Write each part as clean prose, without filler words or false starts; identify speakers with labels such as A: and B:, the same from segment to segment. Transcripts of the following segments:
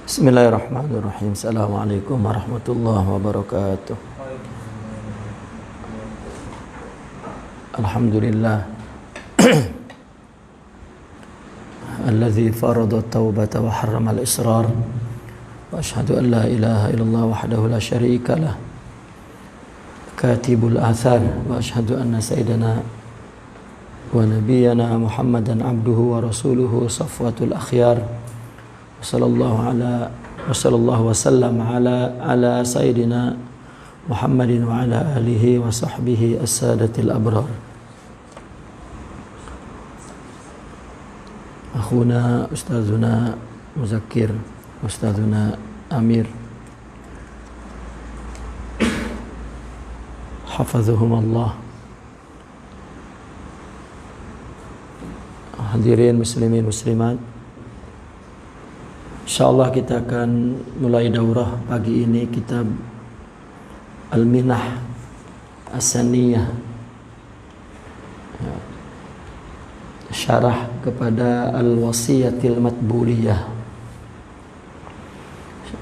A: Bismillahirrahmanirrahim. Assalamualaikum warahmatullahi wabarakatuh. Alhamdulillah alladzi farada at-taubata wa harrama al-israr wa ashhadu an la ilaha illallah wahdahu la syarika lah katibul athar wa ashhadu anna sayyidana wa nabiyyana Muhammadan abduhu wa rasuluhu safwatul akhyar sallallahu wasallam ala sayyidina Muhammadin wa ala alihi wa sahbihi as-sadatil abrar. Akhuna ustazuna Muzakkir, ustazuna Amir, hafazuhumallah. Hadirin muslimin muslimat, insyaallah kita akan mulai daurah pagi ini kitab Al-Minah As-Saniyah, syarah kepada Al-Wasiyatil Matbuliyah.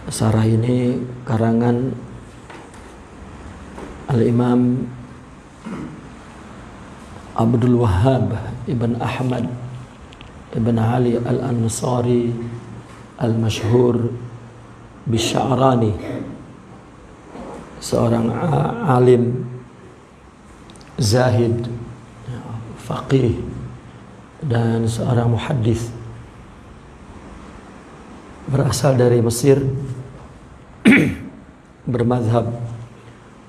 A: Syarah ini karangan Al-Imam Abdul Wahhab Ibn Ahmad Ibn Ali Al-Ansari Al-Mashhur Bisya'rani, seorang alim, zahid, faqih, dan seorang muhaddis, berasal dari Mesir, bermadhab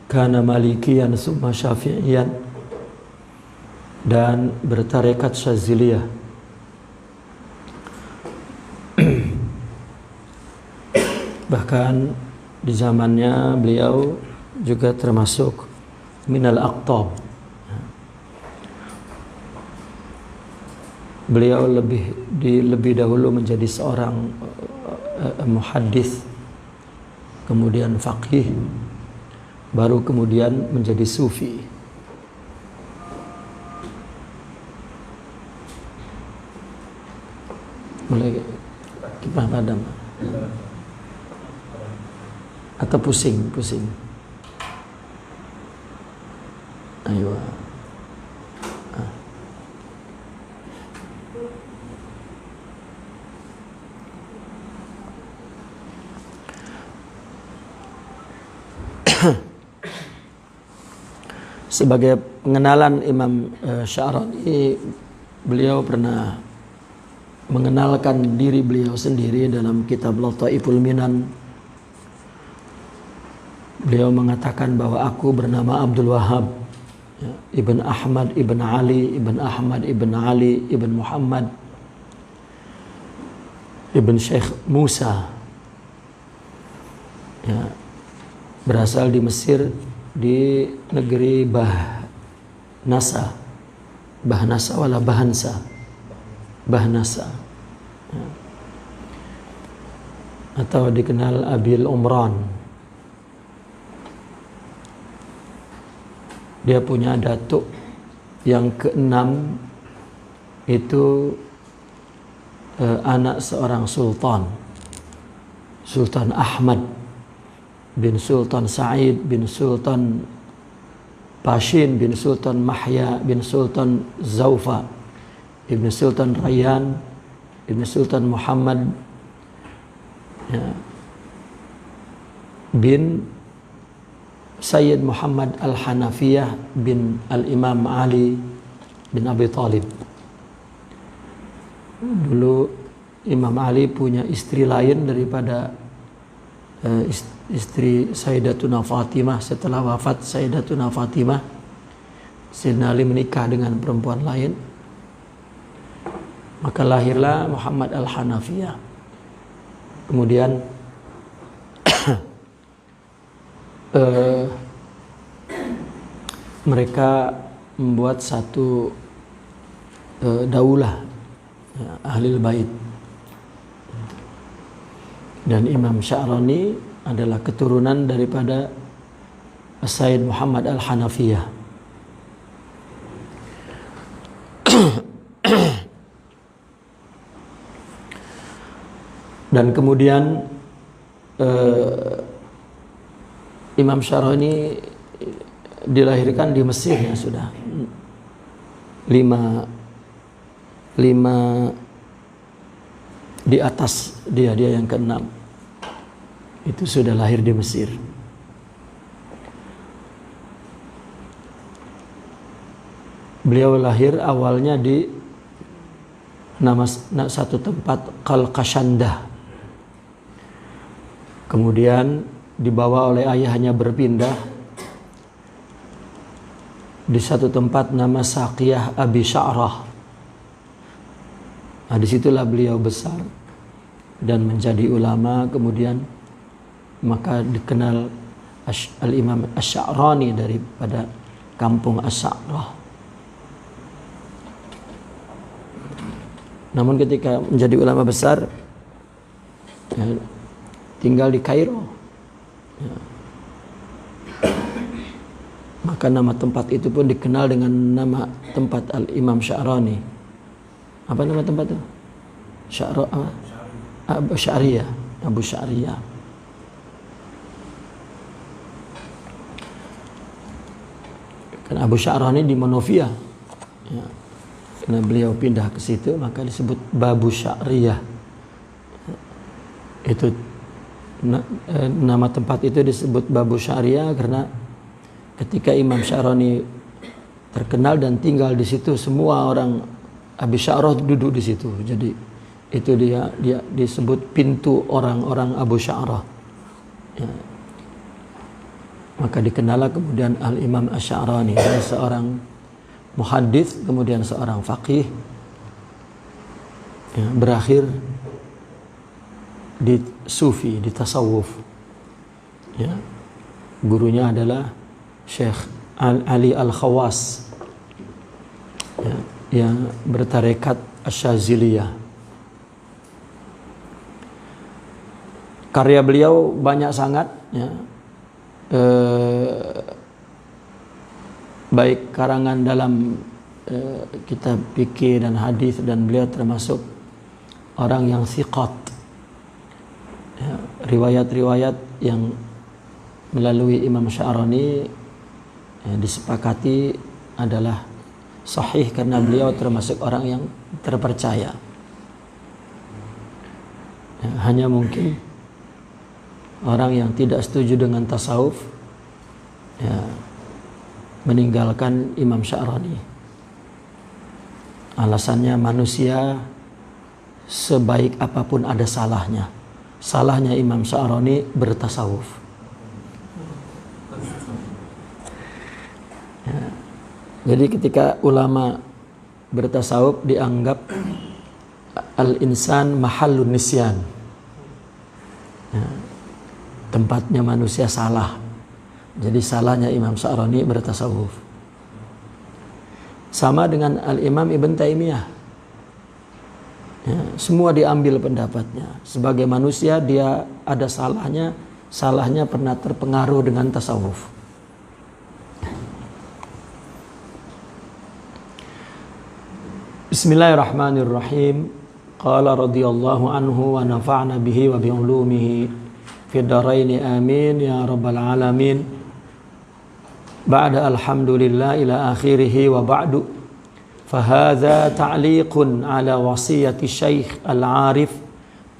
A: kana malikiyan summa syafi'iyan, dan bertarekat syaziliyah. Bahkan di zamannya beliau juga termasuk minal aqtab. Beliau lebih dahulu menjadi seorang muhaddis, kemudian faqih, baru kemudian menjadi sufi. Mulai kipas padam atau pusing. Ayo. Sebagai pengenalan Imam Sya'rani, beliau pernah mengenalkan diri beliau sendiri dalam kitab Lataiful Minan. Beliau mengatakan bahwa aku bernama Abdul Wahhab Ibn Ahmad Ibn Ali Ibn Ahmad Ibn Ali Ibn Muhammad Ibn Syekh Musa, berasal di Mesir, di negeri Bahnasa wala Bahansa, atau dikenal Abil Umran. Dia punya datuk yang keenam, itu anak seorang sultan, Sultan Ahmad bin Sultan Sa'id bin Sultan Pashin bin Sultan Mahya bin Sultan Zaufa ibn Sultan Rayyan ibn Sultan Muhammad bin Sayyid Muhammad Al-Hanafiyah bin Al-Imam Ali bin Abi Talib. Dulu Imam Ali punya istri lain daripada istri Sayyidatuna Fatimah. Setelah wafat Sayyidatuna Fatimah, Sayyidina Ali menikah dengan perempuan lain, maka lahirlah Muhammad Al-Hanafiyah. Kemudian mereka membuat satu daulah Ahlul Bait, dan Imam Sya'rani adalah keturunan daripada Sayyid Muhammad Al-Hanafiyah. Dan kemudian Imam Syarani dilahirkan di Mesir ya sudah. Lima di atas dia yang keenam. Itu sudah lahir di Mesir. Beliau lahir awalnya di satu tempat Qalqashandah. Kemudian dibawa oleh ayahnya berpindah di satu tempat nama Saqiyah Abi Sya'rah. Nah, disitulah beliau besar dan menjadi ulama. Kemudian maka dikenal Al-Imam Asy-Sya'rani daripada kampung Asy-Sya'rah. Namun ketika menjadi ulama besar ya, tinggal di Kairo ya. Maka nama tempat itu pun dikenal dengan nama tempat Al-Imam Sya'rani. Apa nama tempat itu? Abu Sya'riyah. Kan Abu Sya'rani di Monrovia ya. Karena beliau pindah ke situ maka disebut Babu Sya'riyah. Itu nama tempat itu disebut Babu Sya'riyah karena ketika Imam Sya'rani terkenal dan tinggal di situ, semua orang Abi Sya'rah duduk di situ. Jadi itu dia disebut pintu orang-orang Abu Sya'rah. Ya. Maka dikenal kemudian Al-Imam Asy-Sya'rani, dia seorang muhaddits, kemudian seorang faqih, ya, berakhir di sufi, di tasawuf. Ya. Gurunya adalah Syekh Ali Al-Khawas ya, yang bertarekat Asy-Syadziliyah. Karya beliau banyak sangat ya. Baik karangan dalam kitab fikih dan hadis, dan beliau termasuk orang yang thiqat ya, riwayat-riwayat yang melalui Imam Sya'rani ya, disepakati adalah sahih karena beliau termasuk orang yang terpercaya ya, hanya mungkin orang yang tidak setuju dengan tasawuf ya, meninggalkan Imam Sya'rani. Alasannya manusia sebaik apapun ada salahnya. Salahnya Imam Sya'rani bertasawuf. Ya. Jadi ketika ulama bertasawuf dianggap al-insan mahallun nisyan. Ya. Tempatnya manusia salah. Jadi salahnya Imam Sya'rani bertasawuf. Sama dengan Al-Imam Ibn Taimiyah. Ya, semua diambil pendapatnya. Sebagai manusia dia ada salahnya. Salahnya pernah terpengaruh dengan tasawuf. Bismillahirrahmanirrahim. Qala radhiyallahu anhu wa nafa'na bihi wa bi'ulumihi fid dharaini amin ya rabbal alamin. Ba'da alhamdulillah ila akhirih wa ba'du. Fahadha ta'liqun ala wasiyati Syekh Al-Arif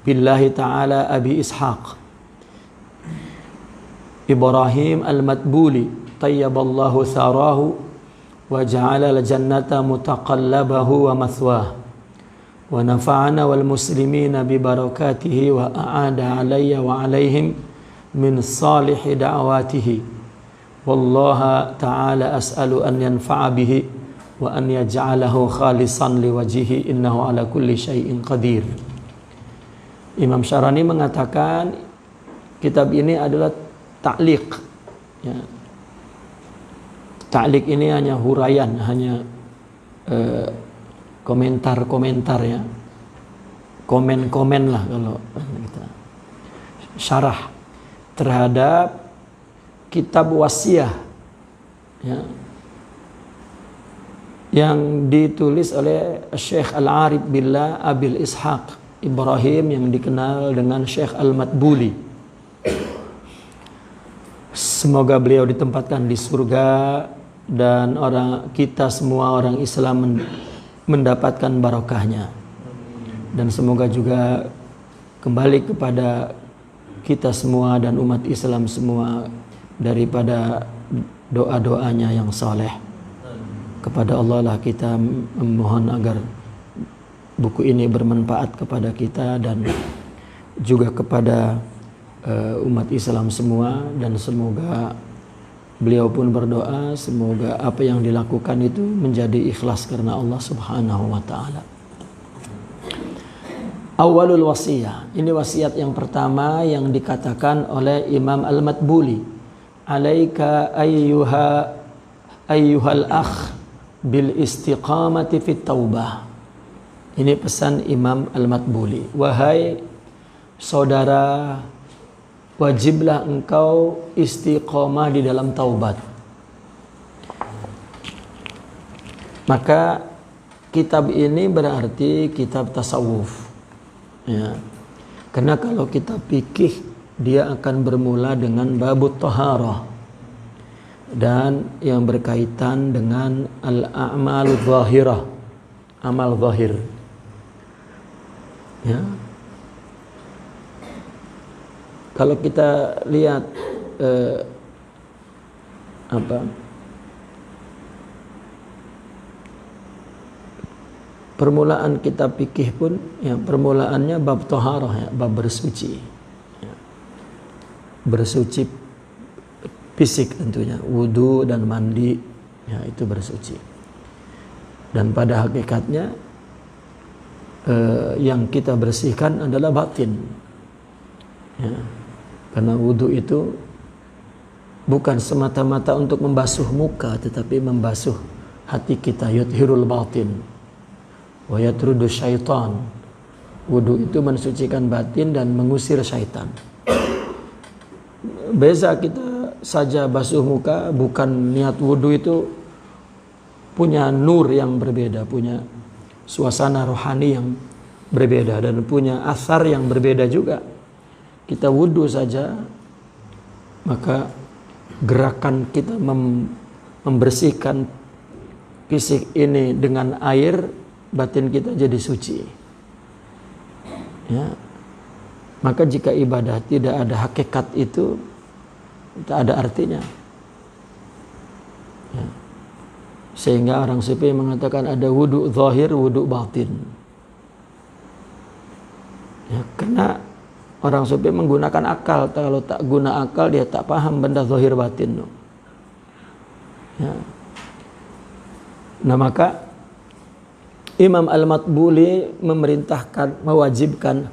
A: billahi ta'ala Abi Ishaq Ibrahim Al-Madbuli tayyaballahu tharahu wa ja'ala al-jannata mutaqallabahu wa mathwah wa nafa'ana wal muslimina bi barakatihi wa a'ada alayya wa alayhim min salihi da'awatihi. Wallaha ta'ala as'alu an yanfa'a bihi wa an yaj'alahu khalisan liwajhihi innahu ala kulli syai'in qadir. Imam Sya'rani mengatakan kitab ini adalah ta'liq ya. Ta'liq ini hanya huraian, hanya komentar-komentar ya. Komen-komen lah kalau kita syarah terhadap kitab wasiah ya, yang ditulis oleh Syekh Al-Arif billah Abil Ishaq Ibrahim yang dikenal dengan Syekh Al-Matbuli. Semoga beliau ditempatkan di surga dan kita semua orang Islam mendapatkan barokahnya. Dan semoga juga kembali kepada kita semua dan umat Islam semua daripada doa-doanya yang saleh. Kepada Allah lah kita memohon agar buku ini bermanfaat kepada kita dan juga kepada umat Islam semua, dan semoga beliau pun berdoa semoga apa yang dilakukan itu menjadi ikhlas karena Allah Subhanahu wa taala. Awalul wasiyah, ini wasiat yang pertama yang dikatakan oleh Imam Al-Matbuli. Alaika ayyuhal akh bil istiqamati fit taubah. Ini pesan Imam Al-Matbuli. Wahai saudara, wajiblah engkau istiqamah di dalam taubat. Maka kitab ini berarti kitab tasawuf. Ya. Karena kalau kita fikih, dia akan bermula dengan babut taharah dan yang berkaitan dengan al-a'mal zahirah, amal zahir. Ya. Kalau kita lihat permulaan kitab fikih pun ya, permulaannya bab taharah ya, bab bersuci. Ya. Bersuci fisik tentunya, wudu dan mandi ya, itu bersuci. Dan pada hakikatnya yang kita bersihkan adalah batin. Ya. Karena wudu itu bukan semata-mata untuk membasuh muka, tetapi membasuh hati kita. Yuthirul batin wa yatrudu syaitan. Wudu itu mensucikan batin dan mengusir syaitan. Beza kita saja basuh muka, bukan niat wudu itu punya nur yang berbeda, punya suasana rohani yang berbeda dan punya asar yang berbeda juga. Kita wudu saja, maka gerakan kita membersihkan fisik ini dengan air, batin kita jadi suci. Ya. Maka jika ibadah tidak ada hakikat itu, tak ada artinya. Ya. Sehingga orang sufi mengatakan ada wudu zahir, wudu batin. Ya, karena orang sufi menggunakan akal. Kalau tak guna akal, dia tak paham benda zahir batin. Ya. Nah, maka Imam Al-Matbuli memerintahkan, mewajibkan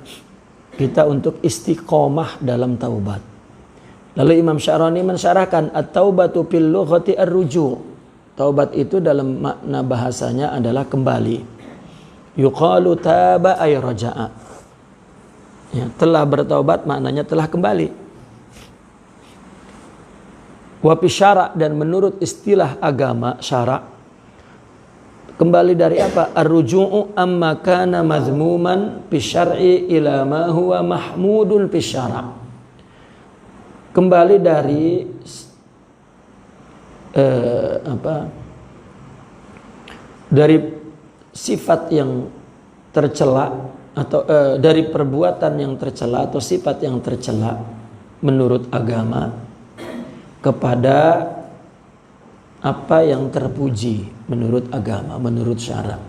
A: kita untuk istiqomah dalam taubat. Lalu Imam Syarani mensyarahkan at-taubatu fil lughati ar-ruju'. Taubat itu dalam makna bahasanya adalah kembali. Yuqalu taba ay raja'a. Ya, telah bertaubat maknanya telah kembali. Wa fi syara', dan menurut istilah agama syara', kembali dari apa? Ar-ruju'u amma kana mazmuman fi syar'i ila ma huwa mahmudun fi syara'. Kembali dari dari sifat yang tercela atau dari perbuatan yang tercela atau sifat yang tercela menurut agama kepada apa yang terpuji menurut agama, menurut syara'.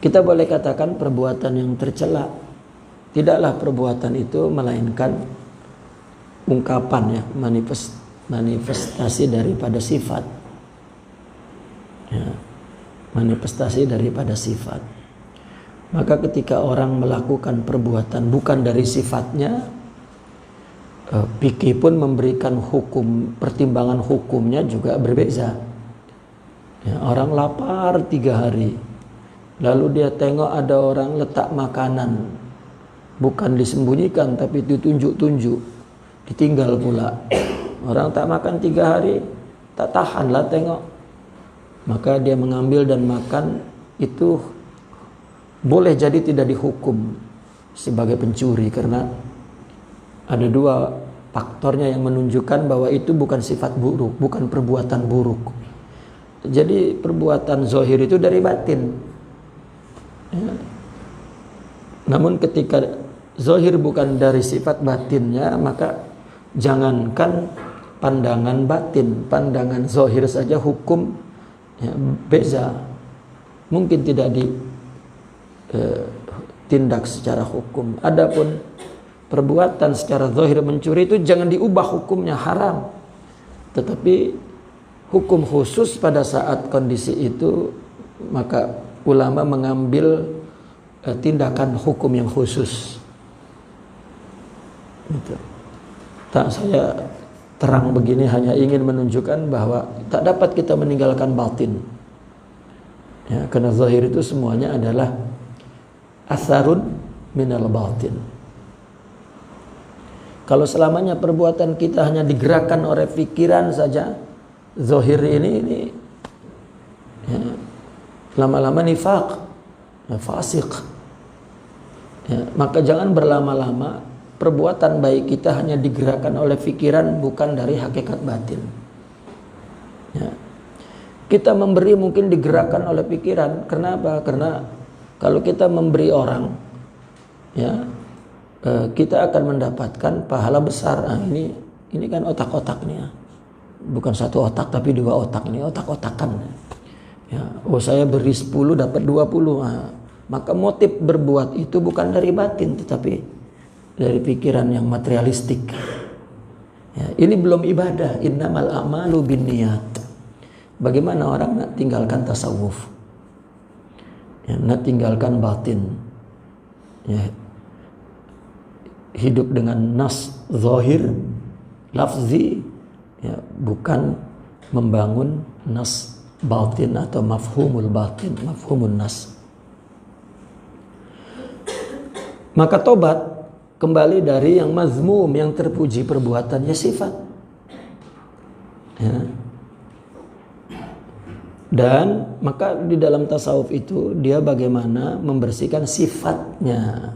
A: Kita boleh katakan perbuatan yang tercela. Tidaklah perbuatan itu melainkan ungkapan ya, manifestasi daripada sifat. Ya, manifestasi daripada sifat. Maka ketika orang melakukan perbuatan bukan dari sifatnya, fikih pun memberikan hukum, pertimbangan hukumnya juga berbeza. Ya, orang lapar 3 hari, lalu dia tengok ada orang letak makanan, bukan disembunyikan tapi ditunjuk-tunjuk, ditinggal pula. Orang tak makan 3 hari, tak tahanlah tengok, maka dia mengambil dan makan. Itu boleh jadi tidak dihukum sebagai pencuri karena ada dua faktornya yang menunjukkan bahwa itu bukan sifat buruk, bukan perbuatan buruk. Jadi perbuatan zahir itu dari batin. Ya. Namun ketika zahir bukan dari sifat batinnya, maka jangankan pandangan batin, pandangan zahir saja hukum ya, beza. Mungkin tidak ditindak secara hukum. Adapun perbuatan secara zahir mencuri itu jangan diubah hukumnya, haram. Tetapi hukum khusus pada saat kondisi itu, maka ulama mengambil tindakan hukum yang khusus. Gitu. Tak, saya terang begini hanya ingin menunjukkan bahwa tak dapat kita meninggalkan batin. Ya, karena zahir itu semuanya adalah asarun minal batin. Kalau selamanya perbuatan kita hanya digerakkan oleh pikiran saja, zahir ini ya, lama-lama nifaq, ya, fasik. Ya, maka jangan berlama-lama perbuatan baik kita hanya digerakkan oleh pikiran, bukan dari hakikat batin. Ya. Kita memberi mungkin digerakkan oleh pikiran. Kenapa? Karena kalau kita memberi orang, ya, kita akan mendapatkan pahala besar. Nah, ini kan otak-otaknya, bukan satu otak tapi dua otak nih, otak-otakan. Ya, oh saya beri 10 dapat 20. Nah, maka motif berbuat itu bukan dari batin tetapi dari pikiran yang materialistik. Ya, ini belum ibadah. Innamal a'malu binniyat. Bagaimana orang nak tinggalkan tasawuf? Ya, nak tinggalkan batin. Ya, hidup dengan nas zahir, lafzi, ya, bukan membangun nas batin atau mafhumul batin, mafhumun nas. Maka tobat kembali dari yang mazmum, yang terpuji perbuatannya sifat. Ya. Dan maka di dalam tasawuf itu dia bagaimana membersihkan sifatnya,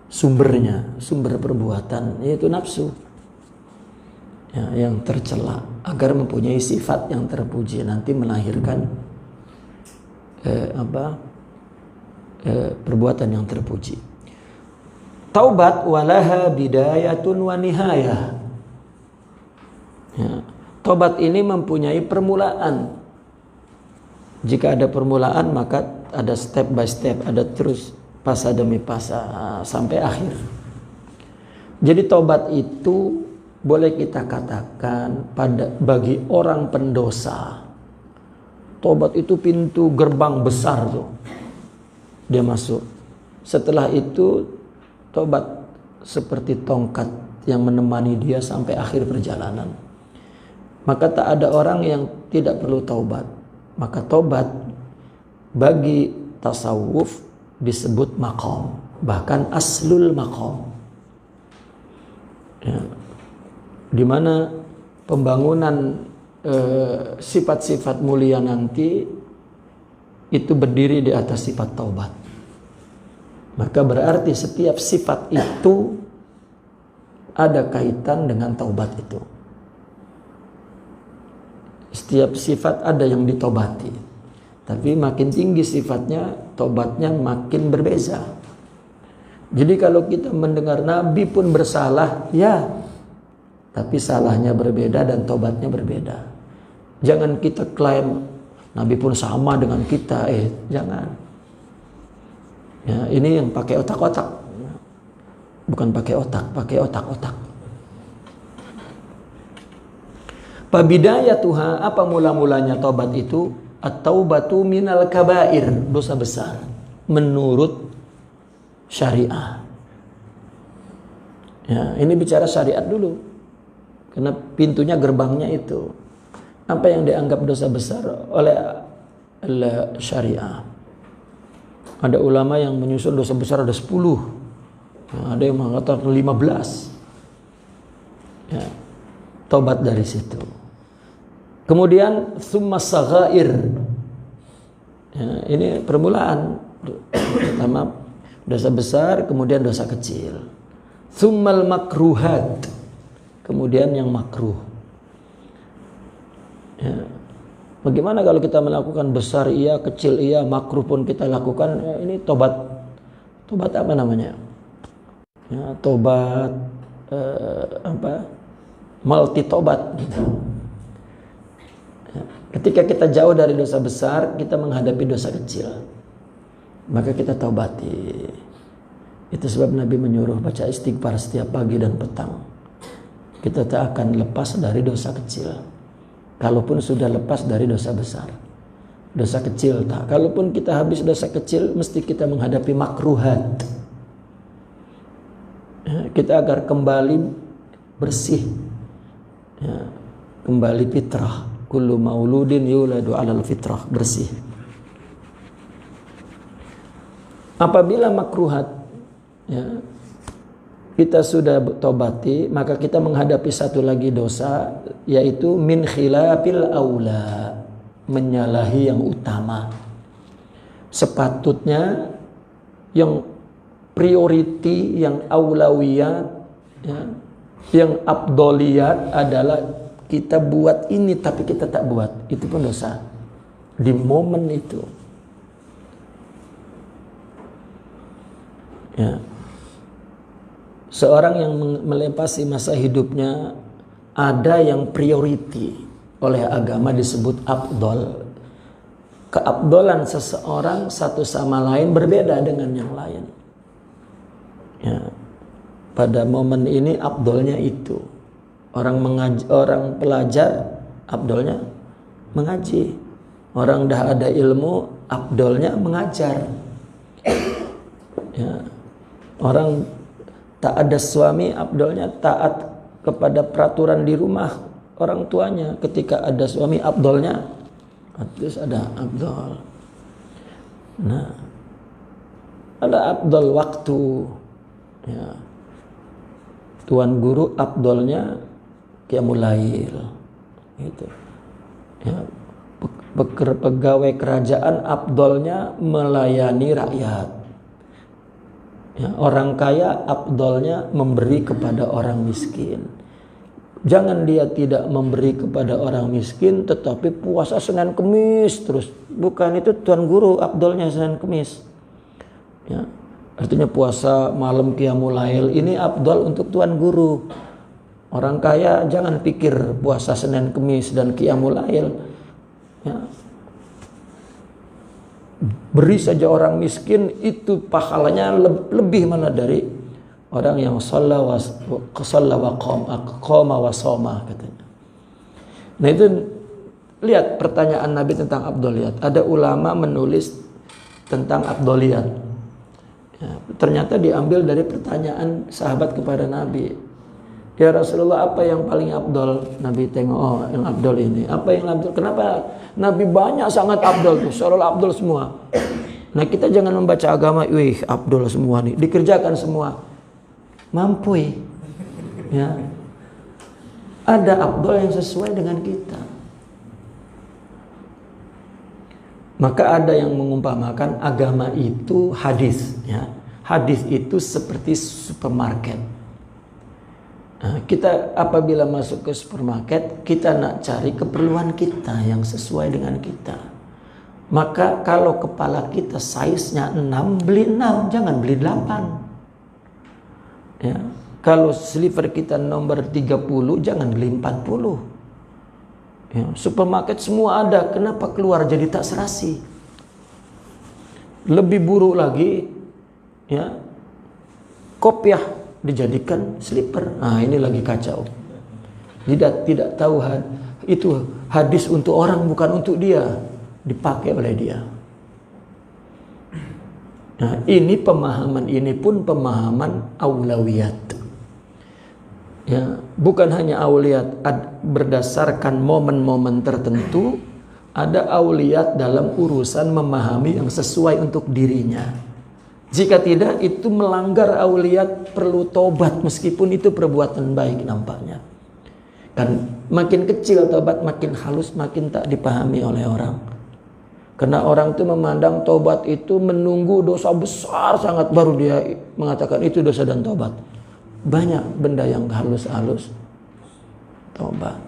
A: sumbernya, sumber perbuatan, yaitu nafsu ya, yang tercela, agar mempunyai sifat yang terpuji, nanti melahirkan perbuatan yang terpuji. Taubat walaha bidayatun wa nihayah. Ya, taubat ini mempunyai permulaan. Jika ada permulaan maka ada step by step, ada terus fasa demi fasa sampai akhir. Jadi taubat itu boleh kita katakan bagi orang pendosa, taubat itu pintu gerbang besar tuh. Dia masuk. Setelah itu taubat seperti tongkat yang menemani dia sampai akhir perjalanan. Maka tak ada orang yang tidak perlu taubat. Maka taubat bagi tasawuf disebut maqam, bahkan aslul maqam. Ya. Di mana pembangunan sifat-sifat mulia nanti itu berdiri di atas sifat taubat. Maka berarti setiap sifat itu ada kaitan dengan taubat itu. Setiap sifat ada yang ditobati. Tapi makin tinggi sifatnya, taubatnya makin berbeza. Jadi kalau kita mendengar Nabi pun bersalah, ya, tapi salahnya berbeda dan taubatnya berbeda. Jangan kita klaim Nabi pun sama dengan kita, jangan. Ya, ini yang pakai otak-otak, bukan pakai otak, pakai otak-otak. Pabidayatuha, apa mula-mulanya taubat itu? At-taubatu minal kabair, dosa besar menurut syariah. Ya, ini bicara syariat dulu, karena pintunya gerbangnya itu. Apa yang dianggap dosa besar oleh syariah? Ada ulama yang menyusun dosa besar ada 10. Ada yang mengatakan 15. Ya, taubat dari situ. Kemudian tsumma saghair. Ya, ini permulaan. Pertama dosa besar, kemudian dosa kecil. Tsummal makruhat, kemudian yang makruh. Ya. Bagaimana kalau kita melakukan besar iya, kecil iya, makruh pun kita lakukan? Ya, ini tobat apa namanya? Ya, tobat multi tobat. Gitu. Ya. Ketika kita jauh dari dosa besar, kita menghadapi dosa kecil, maka kita taubati. Itu sebab Nabi menyuruh baca istighfar setiap pagi dan petang. Kita tak akan lepas dari dosa kecil. Kalaupun sudah lepas dari dosa besar, dosa kecil tak. Kalaupun kita habis dosa kecil, mesti kita menghadapi makruhat. Ya, kita agar kembali bersih, ya, kembali fitrah. Kullu mauludin yuladu alal fitrah, bersih. Apabila makruhat, ya, kita sudah tobati, maka kita menghadapi satu lagi dosa, yaitu min khilafil aula, menyalahi yang utama. Sepatutnya yang priority, yang aulawiyat, ya, yang afdoliyat adalah kita buat ini tapi kita tak buat. Itu pun dosa di momen itu. Ya. Seorang yang melepasi masa hidupnya, ada yang priority oleh agama disebut afdol. Keafdolan seseorang satu sama lain berbeda dengan yang lain. Ya. Pada momen ini afdolnya itu. Orang pelajar afdolnya mengaji. Orang dah ada ilmu afdolnya mengajar. Ya. Orang tak ada suami, afdolnya taat kepada peraturan di rumah orang tuanya. Ketika ada suami, afdolnya terus ada afdol. Nah, ada afdol waktu. Ya. Tuan guru afdolnya qiyamul lail. Gitu. Ya. Pegawai kerajaan afdolnya melayani rakyat. Ya, orang kaya afdolnya memberi kepada orang miskin. Jangan dia tidak memberi kepada orang miskin tetapi puasa Senin Kemis terus. Bukan, itu tuan guru afdolnya Senin Kemis. Ya, artinya puasa malam qiyamul lail ini afdol untuk tuan guru. Orang kaya jangan pikir puasa Senin Kemis dan qiyamul lail. Ya. Beri saja orang miskin, itu pahalanya lebih mana dari orang yang shalla wa qama wa shoma katanya. Nah itu lihat pertanyaan Nabi tentang afdoliyat. Ada ulama menulis tentang afdoliyat. Ya, ternyata diambil dari pertanyaan sahabat kepada Nabi. Ya Rasulullah, apa yang paling afdol? Nabi tengok, oh yang afdol ini. Apa yang afdol? Kenapa Nabi banyak sangat afdol tuh, seolah afdol semua. Nah kita jangan membaca agama, wih afdol semua nih, dikerjakan semua. Mampu ya. Ada afdol yang sesuai dengan kita. Maka ada yang mengumpamakan agama itu hadis, ya. Hadis itu seperti supermarket. Nah, kita apabila masuk ke supermarket, kita nak cari keperluan kita yang sesuai dengan kita. Maka kalau kepala kita size-nya 6, beli 6, jangan beli 8. Ya. Kalau sliver kita nomor 30, jangan beli 40. Ya, supermarket semua ada, kenapa keluar jadi tak serasi? Lebih buruk lagi, ya, kopiah dijadikan slipper. Nah ini lagi kacau. Tidak tahu itu hadis untuk orang bukan untuk dia, dipakai oleh dia. Nah ini pemahaman ini pun pemahaman aulawiyat. Ya, bukan hanya auliyat berdasarkan momen-momen tertentu, ada auliyat dalam urusan memahami yang sesuai untuk dirinya. Jika tidak, itu melanggar auliyat, perlu tobat meskipun itu perbuatan baik nampaknya. Kan makin kecil tobat, makin halus, makin tak dipahami oleh orang. Karena orang itu memandang tobat itu menunggu dosa besar sangat baru dia mengatakan itu dosa dan tobat. Banyak benda yang halus-halus tobat.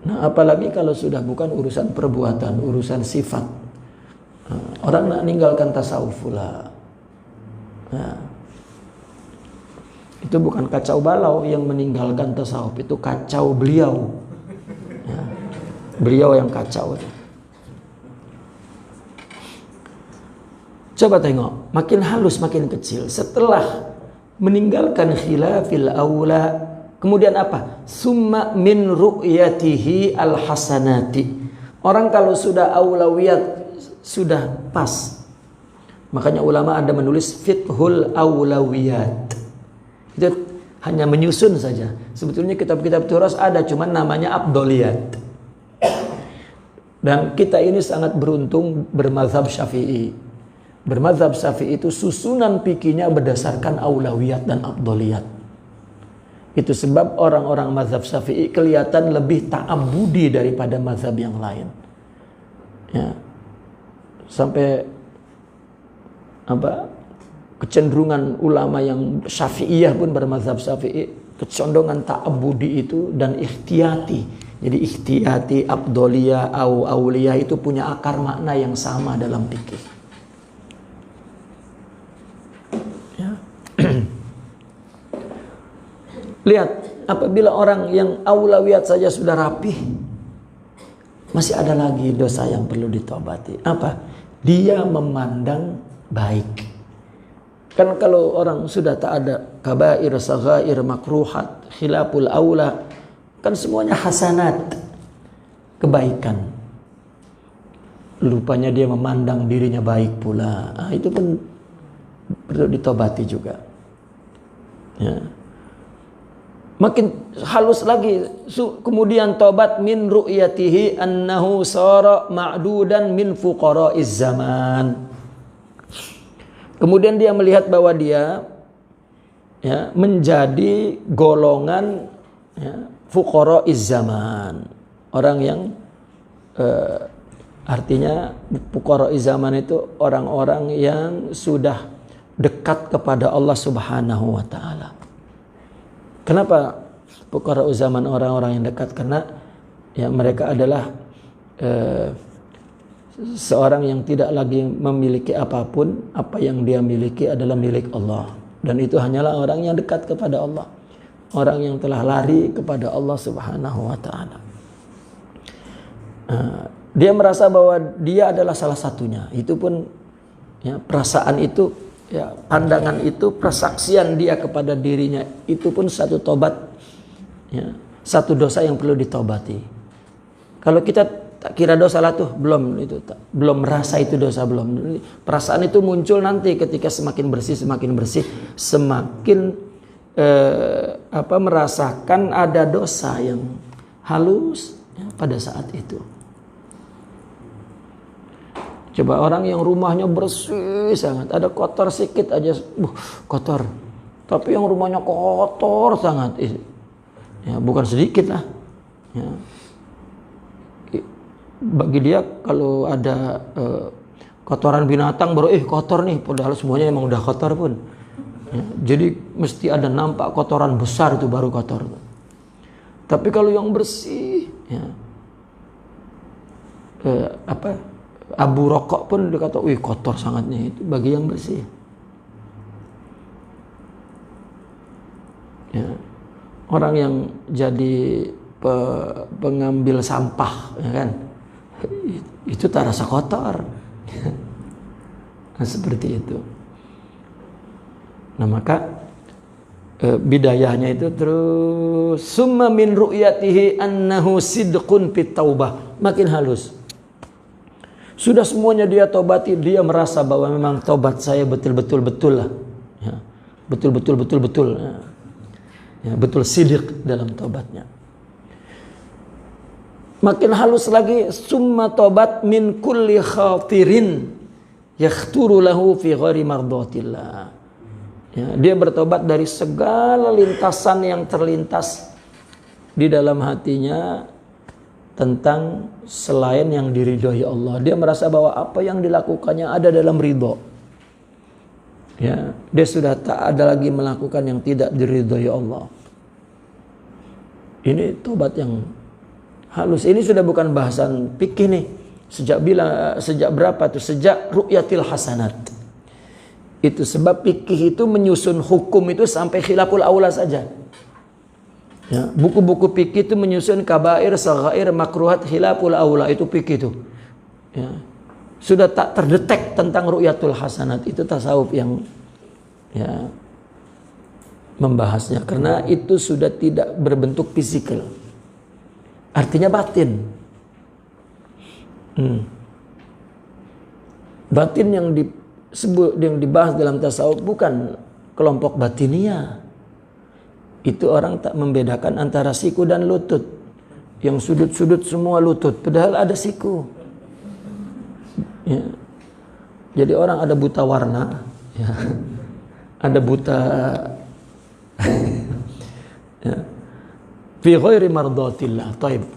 A: Nah, apalagi kalau sudah bukan urusan perbuatan, urusan sifat. Orang nak ninggalkan tasawuf pula. Nah, itu bukan kacau balau yang meninggalkan tasawuf, itu kacau beliau. Ya, beliau yang kacau. Coba tengok, makin halus makin kecil. Setelah meninggalkan khilafil aula, kemudian apa? Summa min ru'yatihi al-hasanati. Orang kalau sudah aulawiyat sudah pas. Makanya ulama ada menulis fiqhul aulawiyat. Itu hanya menyusun saja. Sebetulnya kitab-kitab turas ada, cuman namanya abdoliyat. Dan kita ini sangat beruntung bermazhab Syafi'i. Bermazhab Syafi'i itu susunan fikihnya berdasarkan aulawiyat dan abdoliyat. Itu sebab orang-orang mazhab Syafi'i kelihatan lebih ta'abudi daripada mazhab yang lain. Ya. Sampai kecenderungan ulama yang Syafi'iyah pun bermazhab Syafi'i, kecondongan ta'abudi itu dan ikhtiyati. Jadi ikhtiyati, abdoliyah, auliyah itu punya akar makna yang sama dalam fikih. Lihat, apabila orang yang aulawiyat saja sudah rapih, masih ada lagi dosa yang perlu ditobati. Apa? Dia memandang baik. Kan kalau orang sudah tak ada kabair, saghair, makruhat, khilaful aula, kan semuanya hasanat, kebaikan. Lupanya dia memandang dirinya baik pula. Nah, itu pun perlu ditobati juga. Ya. Makin halus lagi, kemudian tobat min ru'yatihi annahu sara ma'dudan min fuqara'iz zaman. Kemudian dia melihat bahwa dia menjadi golongan fuqara'iz zaman. Orang yang artinya fuqara'iz zaman itu orang-orang yang sudah dekat kepada Allah Subhanahu wa taala. Kenapa fuqara'u zaman orang-orang yang dekat? Karena mereka adalah seorang yang tidak lagi memiliki apapun, apa yang dia miliki adalah milik Allah. Dan itu hanyalah orang yang dekat kepada Allah. Orang yang telah lari kepada Allah Subhanahu wa taala. Dia merasa bahwa dia adalah salah satunya. Itu pun perasaan itu, pandangan itu, persaksian dia kepada dirinya, itu pun satu tobat, satu dosa yang perlu ditobati. Kalau kita tak kira dosa lah tuh, belum merasa itu dosa, belum. Perasaan itu muncul nanti ketika semakin bersih, semakin merasakan ada dosa yang halus pada saat itu. Coba orang yang rumahnya bersih sangat, ada kotor sedikit aja, kotor. Tapi yang rumahnya kotor sangat, bukan sedikit lah. Bagi dia kalau ada kotoran binatang baru kotor nih, padahal semuanya emang udah kotor pun. Jadi mesti ada nampak kotoran besar itu baru kotor. Tapi kalau yang bersih, abu rokok pun dikata, wih kotor sangatnya, itu bagi yang bersih. Orang yang jadi pengambil sampah, kan, itu tak rasa kotor. Nah, seperti itu. Nah, maka bidayahnya itu terus summa min ru'yatihi annahu sidqun fit taubah, makin halus. Sudah semuanya dia tobati, dia merasa bahwa memang tobat saya betul-betul lah. Betul-betul. Betul sidik dalam tobatnya. Makin halus lagi, summa tobat min kulli khatirin yakhturu lahu fi ghairi mardatillah. Dia bertobat dari segala lintasan yang terlintas di dalam hatinya tentang selain yang diridhoi Allah. Dia merasa bahwa apa yang dilakukannya ada dalam ridho. Ya, dia sudah tak ada lagi melakukan yang tidak diridhoi Allah. Ini tobat yang halus. Ini sudah bukan bahasan fikih nih. Sejak berapa tuh? Sejak ru'yatil hasanat. Itu sebab fikih itu menyusun hukum itu sampai khilaful aula saja. Ya, buku-buku fikih itu menyusun kabair, saghair, makruhat, khilaful aula, itu fikih itu. Ya. Sudah tak terdetek tentang ru'yatul hasanat, itu tasawuf yang ya membahasnya, karena itu sudah tidak berbentuk fisikal. Artinya batin. Batin yang dibahas dalam tasawuf bukan kelompok batinia. Itu orang tak membedakan antara siku dan lutut. Yang sudut-sudut semua lutut, padahal ada siku. Ya. Jadi orang ada buta warna, ya. Ada buta ya. Fi ghairi mardatillah. Taib.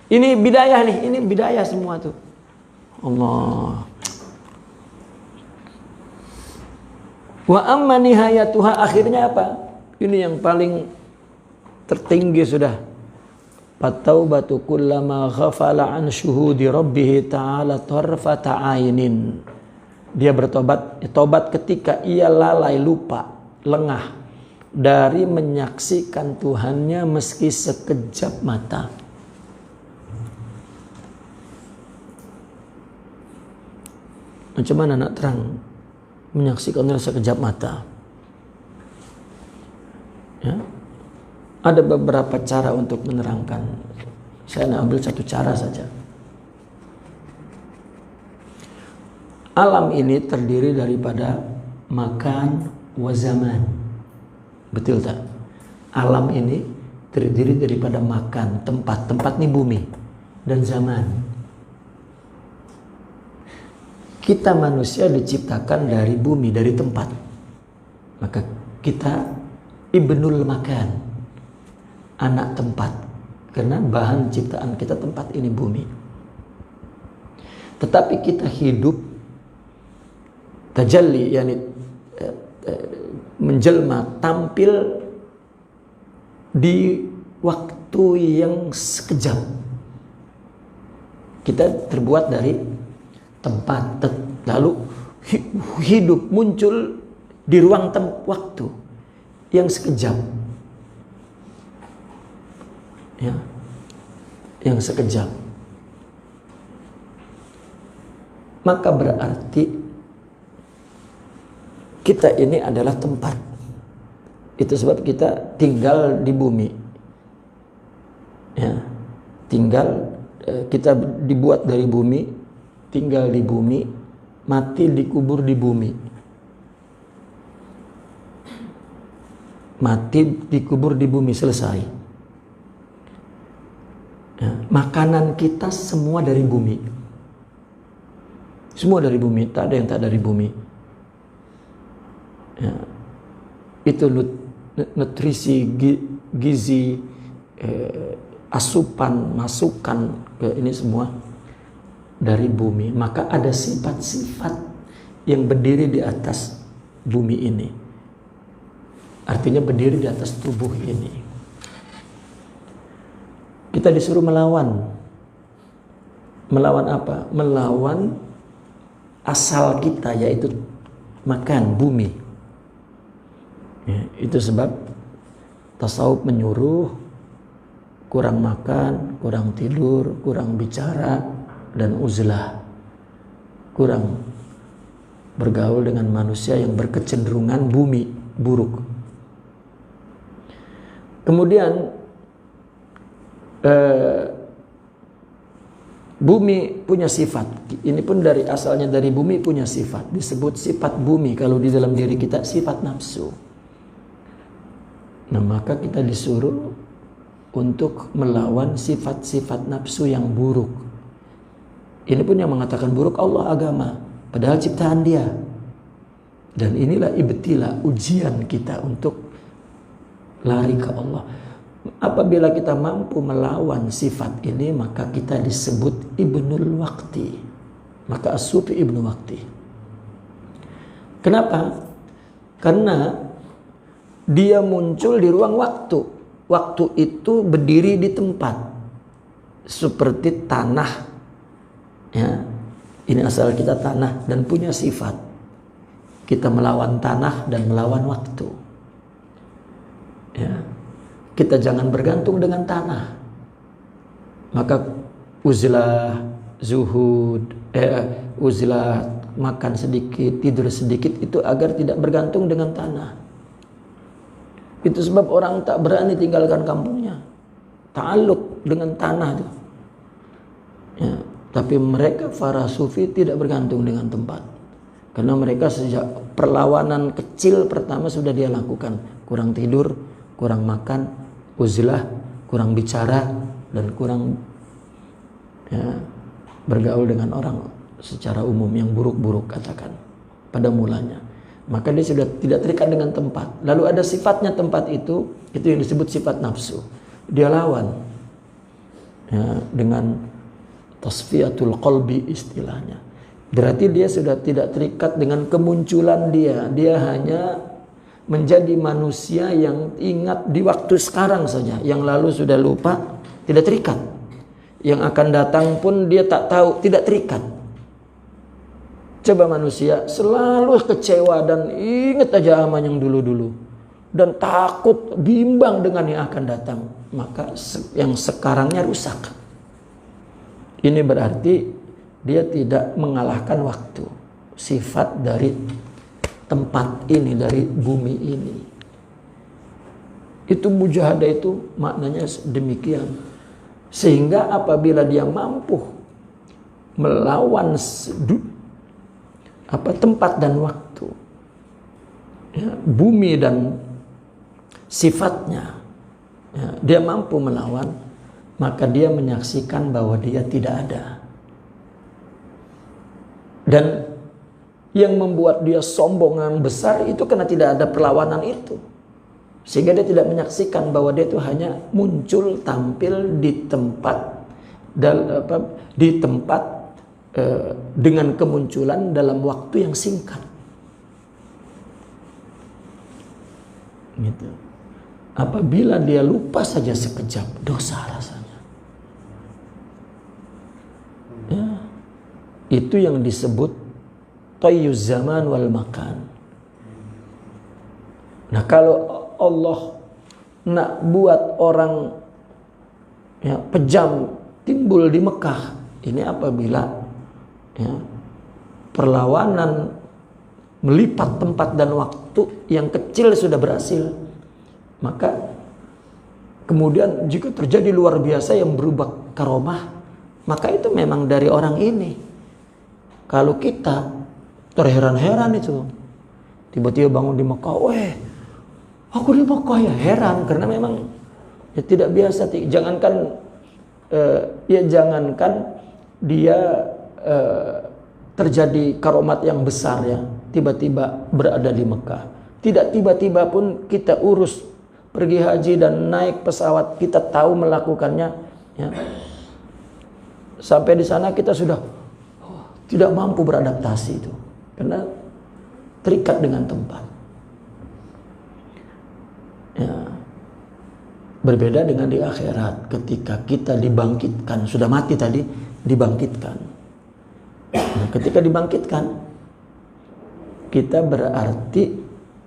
A: Ini bidayah nih, ini bidayah semua tuh. Allah. Wa amma nihayatuha, akhirnya apa? Ini yang paling tertinggi sudah. At-taubatu kullama ghafala an syuhudi rabbih ta'ala tarfata ainin. Dia bertobat, tobat ketika ia lalai, lupa, lengah dari menyaksikan Tuhannya meski sekejap mata. Macam mana nak terang menyaksikan Allah sekejap mata? Ya. Ada beberapa cara untuk menerangkan. Saya nak ambil satu cara saja. Alam ini terdiri daripada makan wa zaman. Betul tak? Alam ini terdiri daripada makan, tempat. Tempat ini bumi dan zaman. Kita manusia diciptakan dari bumi, dari tempat. Maka kita ibnul makan, anak tempat, karena bahan ciptaan kita tempat ini bumi. Tetapi kita hidup tajalli, yakni menjelma, tampil di waktu yang sekejap. Kita terbuat dari tempat, lalu hidup muncul di ruang waktu yang sekejap, ya, yang sekejap. Maka berarti kita ini adalah tempat. Itu sebab kita tinggal di bumi, ya, kita dibuat dari bumi, tinggal di bumi, mati dikubur di bumi. Mati dikubur di bumi, selesai. Ya, makanan kita semua dari bumi. Semua dari bumi, tak ada yang tak dari bumi. Ya, itu nutrisi, gizi, asupan, masukan ke ini semua dari bumi. Maka ada sifat-sifat yang berdiri di atas bumi ini. Artinya berdiri di atas tubuh ini. Kita disuruh melawan. Melawan apa? Melawan asal kita, yaitu makan, bumi. Ya, itu sebab tasawuf menyuruh kurang makan, kurang tidur, kurang bicara, dan uzlah. Kurang bergaul dengan manusia yang berkecenderungan bumi, buruk. Kemudian bumi punya sifat. Ini pun dari asalnya dari bumi punya sifat. Disebut sifat bumi kalau di dalam diri kita, sifat nafsu. Nah, maka kita disuruh untuk melawan sifat-sifat nafsu yang buruk. Ini pun yang mengatakan buruk Allah, agama, padahal ciptaan Dia. Dan inilah ibtila, ujian kita untuk lari ke Allah. Apabila kita mampu melawan sifat ini, maka kita disebut ibnul waqti. Maka as-sufi ibnu waqti. Kenapa? Karena dia muncul di ruang waktu. Waktu itu berdiri di tempat seperti tanah. Ya, ini asal kita tanah dan punya sifat. Kita melawan tanah dan melawan waktu. Ya. Kita jangan bergantung dengan tanah. Maka uzlah, zuhud, uzlah, makan sedikit, tidur sedikit, itu agar tidak bergantung dengan tanah. Itu sebab orang tak berani tinggalkan kampungnya, ta'alluq dengan tanah itu. Ya, tapi mereka para sufi tidak bergantung dengan tempat. Karena mereka sejak perlawanan kecil pertama sudah dia lakukan. Kurang tidur, kurang makan, uzlah, kurang bicara, dan kurang bergaul dengan orang secara umum yang buruk-buruk katakan pada mulanya. Maka dia sudah tidak terikat dengan tempat. Lalu ada sifatnya tempat itu yang disebut sifat nafsu. Dia lawan dengan tasfiyatul qalbi istilahnya. Berarti dia sudah tidak terikat dengan kemunculan dia. Dia hanya menjadi manusia yang ingat di waktu sekarang saja. Yang lalu sudah lupa, tidak terikat. Yang akan datang pun dia tak tahu, tidak terikat. Coba manusia selalu kecewa dan ingat aja aman yang dulu-dulu. Dan takut, bimbang dengan yang akan datang. Maka yang sekarangnya rusak. Ini berarti dia tidak mengalahkan waktu. Sifat dari tempat ini, dari bumi ini. Itu mujahadah itu maknanya demikian. Sehingga apabila dia mampu melawan tempat dan waktu, bumi dan sifatnya, dia mampu melawan, maka dia menyaksikan bahwa dia tidak ada. Dan yang membuat dia sombong yang besar itu karena tidak ada perlawanan itu. Sehingga dia tidak menyaksikan bahwa dia itu hanya muncul tampil di tempat dengan kemunculan dalam waktu yang singkat. Gitu. Apabila dia lupa saja sekejap, dosa rasanya. Ya. Itu yang disebut tayyuz zaman wal makan. Nah, kalau Allah nak buat orang pejam timbul di Mekah, ini apabila perlawanan melipat tempat dan waktu yang kecil sudah berhasil, maka kemudian jika terjadi luar biasa yang berubah karomah, maka itu memang dari orang ini. Kalau kita terheran-heran itu, tiba-tiba bangun di Mekah, aku di Mekah ya, heran karena memang tidak biasa. Jangankan dia terjadi karomat yang besar ya, tiba-tiba berada di Mekah. Tidak tiba-tiba pun kita urus pergi haji dan naik pesawat, kita tahu melakukannya ya. Sampai di sana kita sudah tidak mampu beradaptasi itu karena terikat dengan tempat. Ya. Berbeda dengan di akhirat ketika kita dibangkitkan, sudah mati tadi dibangkitkan. Nah, ketika dibangkitkan, kita berarti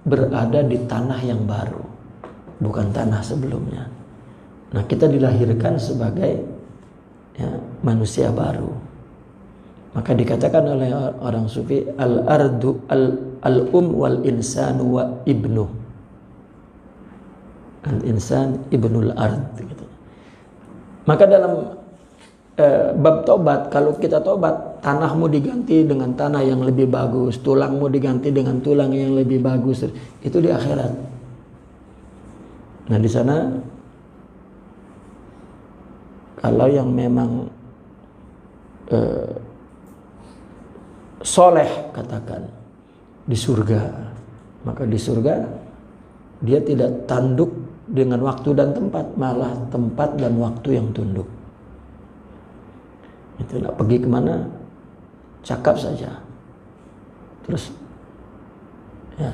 A: berada di tanah yang baru, bukan tanah sebelumnya. Nah, kita dilahirkan sebagai manusia baru. Maka dikatakan oleh orang sufi, al-ardu al-um wal insanu wa ibnu. Al-insan ibnul ard gitu. Maka dalam bab tobat, kalau kita tobat, tanahmu diganti dengan tanah yang lebih bagus, tulangmu diganti dengan tulang yang lebih bagus. Itu di akhirat. Nah, di sana kalau yang memang soleh katakan di surga, maka di surga dia tidak tanduk dengan waktu dan tempat, malah tempat dan waktu yang tunduk. Itu nak pergi kemana, cakap saja. Terus, ya,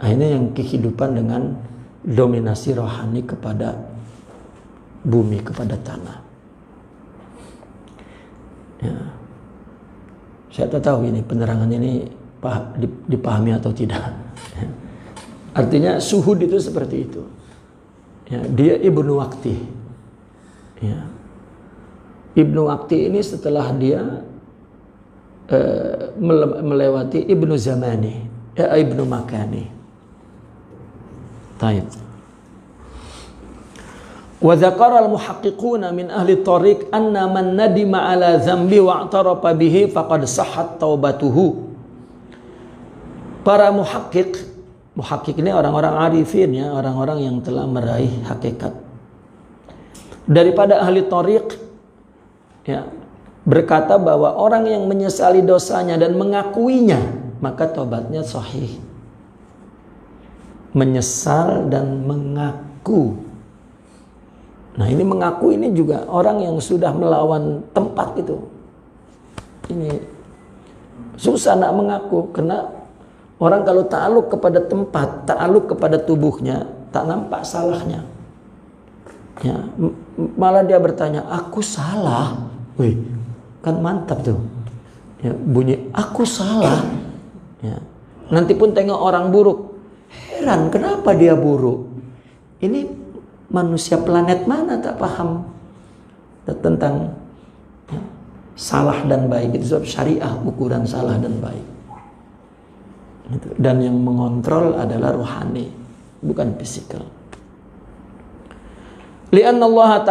A: akhirnya yang kehidupan dengan dominasi rohani kepada bumi, kepada tanah. Ya. Saya tak tahu ini penerangan ini dipahami atau tidak. Ya. Artinya suhud itu seperti itu. Ya, dia Ibnu Waqti. Ya. Ibnu Waqti ini setelah dia melewati Ibnu Zamani, Ibnu Makani. Taib. Wa dzakara al-muhaqqiquna min ahli tariq anna man nadima ala dzambi wa i'tarafa bihi faqad sahhat taubatuhu. Para muhaqqiq ini orang-orang arifin, ya, orang-orang yang telah meraih hakikat. Daripada ahli tariq, ya, berkata bahwa orang yang menyesali dosanya dan mengakuinya, maka tobatnya sahih. Menyesal dan mengaku. Nah, ini mengaku ini juga orang yang sudah melawan tempat itu. Ini susah nak mengaku, karena orang kalau ta'aluk kepada tempat, ta'aluk kepada tubuhnya, tak nampak salahnya. Ya, malah dia bertanya, aku salah. Wih, kan mantap tuh. Ya, bunyi aku salah. Ya. Nanti pun tengok orang buruk, heran kenapa dia buruk. Ini manusia planet mana tak paham tentang, ya, salah dan baik. Itu sebab syariah ukuran salah dan baik. Dan yang mengontrol adalah rohani, bukan fisikal. Lianna Allah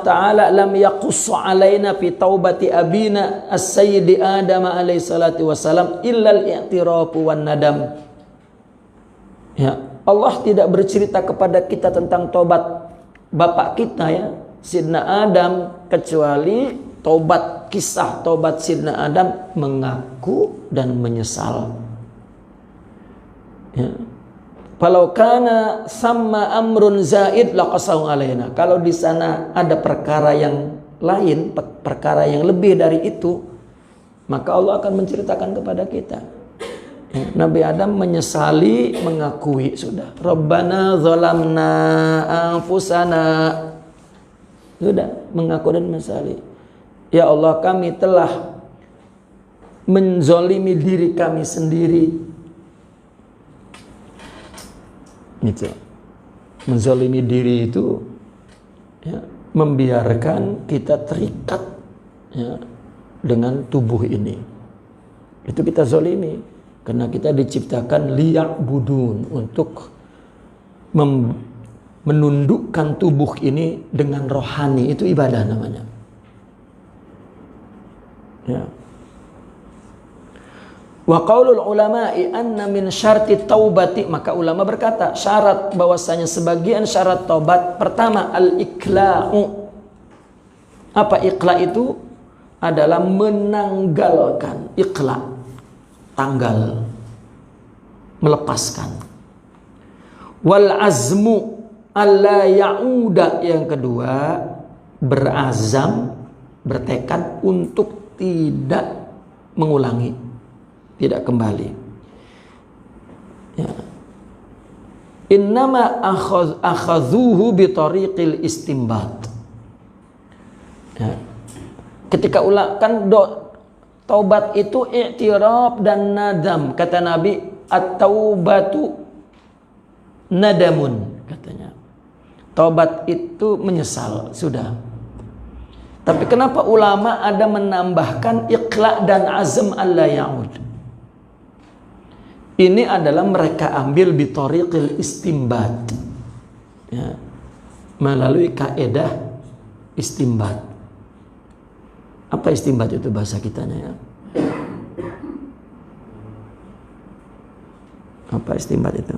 A: Ta'ala lam yaqussu alaina fi taubati abina as-sayyidi Adam alaihi salatu wassalam illa al-i'tirafu wan nadam. Ya, Allah tidak bercerita kepada kita tentang tobat bapak kita, ya, Sidna Adam, kecuali tobat, kisah tobat Sidna Adam mengaku dan menyesal. Ya. Falau kana samma amrun zaid laqasahu alaina. Kalau di sana ada perkara yang lain, perkara yang lebih dari itu, maka Allah akan menceritakan kepada kita. Ya, Nabi Adam menyesali, mengakui sudah. Rabbana zalamna anfusana. Sudah, mengaku dan menyesali. Ya Allah, kami telah menzolimi diri kami sendiri. Gitu. Menzalimi diri itu, ya, membiarkan kita terikat, ya, dengan tubuh ini. Itu kita zalimi karena kita diciptakan liya'budun, untuk menundukkan tubuh ini dengan rohani. Itu ibadah namanya. Ya. Wa qaulul ulama'i anna min syarti taubati, maka ulama berkata syarat bahwasanya sebagian syarat taubat pertama al-ikla'u. Apa ikla itu? Adalah menanggalkan. Ikla, tanggal, melepaskan. Wal azmu alla ya'uda, yang kedua berazam, bertekad untuk tidak mengulangi, tidak kembali. Ya. Innama akhadhuhu bi tariqil istimbat. Ya. Ketika kan taubat itu i'tiraf dan nadam. Kata Nabi, at-taubatu nadamun, katanya. Taubat itu menyesal, sudah. Tapi kenapa ulama ada menambahkan iqla dan azam alla ya'ud? Ini adalah mereka ambil bitariqil istimbat, ya, melalui kaedah istimbat. Apa istimbat itu bahasa kitanya, ya? Apa istimbat itu?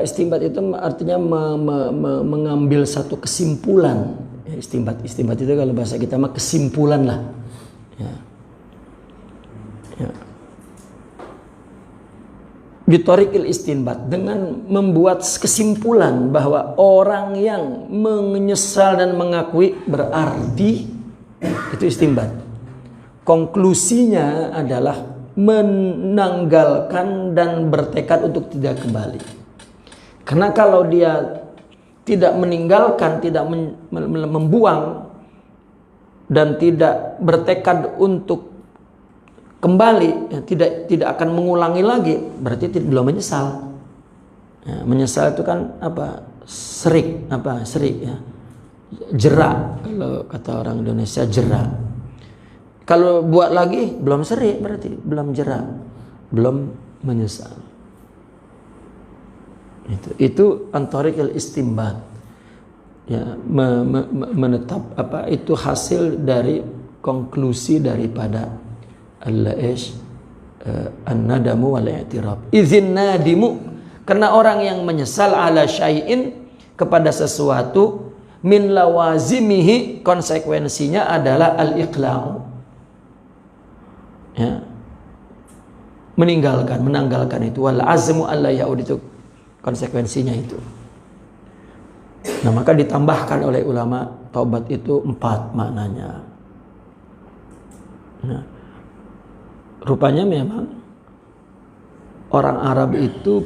A: Istinbat itu artinya mengambil satu kesimpulan. Istinbat itu kalau bahasa kita mah kesimpulan lah. Ya. Ya. Bitorikil istinbat, dengan membuat kesimpulan bahwa orang yang menyesal dan mengakui berarti itu istinbat. Konklusinya adalah menanggalkan dan bertekad untuk tidak kembali. Karena kalau dia tidak meninggalkan, tidak membuang dan tidak bertekad untuk kembali, ya, tidak akan mengulangi lagi, berarti belum menyesal. Ya, menyesal itu kan apa? Serik ya. Jerak, kalau kata orang Indonesia jerak. Kalau buat lagi belum serik, berarti belum jerak, belum menyesal. Itu antarikil istinbat. Ya, menetap apa itu hasil dari konklusi daripada an-nadamu wal i'tirab. Izin nadimu, karena orang yang menyesal ala syai'in, kepada sesuatu, min lawazimihi, konsekuensinya adalah al-iqla'u. Ya. Menanggalkan itu, wal azmu alla yaud, itu konsekuensinya itu. Nah, maka ditambahkan oleh ulama taubat itu 4 maknanya. Nah, rupanya memang orang Arab itu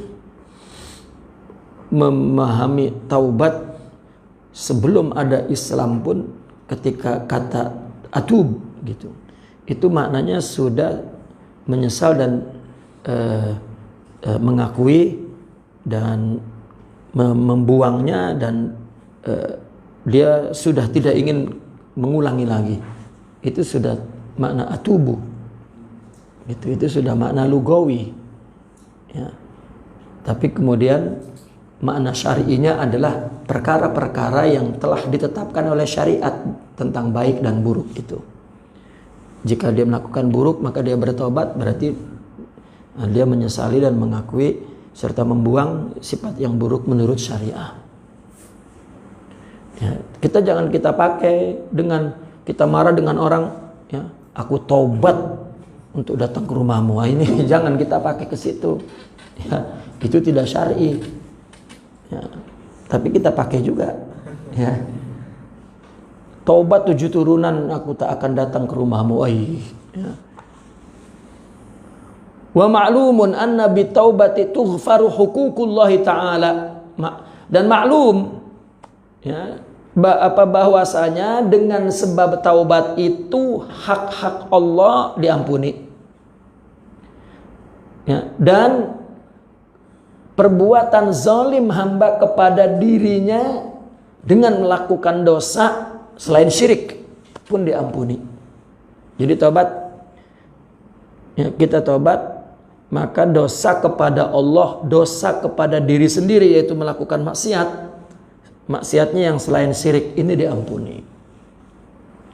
A: memahami taubat sebelum ada Islam pun, ketika kata atub gitu, itu maknanya sudah menyesal dan mengakui dan membuangnya, dan dia sudah tidak ingin mengulangi lagi. Itu sudah makna atubu. Itu sudah makna lugawi. Ya. Tapi kemudian makna syar'inya adalah perkara-perkara yang telah ditetapkan oleh syariat tentang baik dan buruk itu. Jika dia melakukan buruk, maka dia bertobat, berarti dia menyesali dan mengakui serta membuang sifat yang buruk menurut syariah. Ya, kita jangan kita pakai dengan kita marah dengan orang, ya, aku taubat untuk datang ke rumahmu. Ini jangan kita pakai ke situ. Ya, itu tidak syar'i. Ya, tapi kita pakai juga. Ya. Taubat 7 turunan, aku tak akan datang ke rumahmu. Ya. Wa ma'lumun anna bitaubati tughfaru huququllahi ta'ala. Dan maklum, ya, bahwasanya dengan sebab taubat itu hak-hak Allah diampuni. Ya, dan perbuatan zalim hamba kepada dirinya dengan melakukan dosa selain syirik pun diampuni. Jadi taubat, ya, kita taubat, maka dosa kepada Allah, dosa kepada diri sendiri, yaitu melakukan maksiatnya yang selain syirik ini diampuni.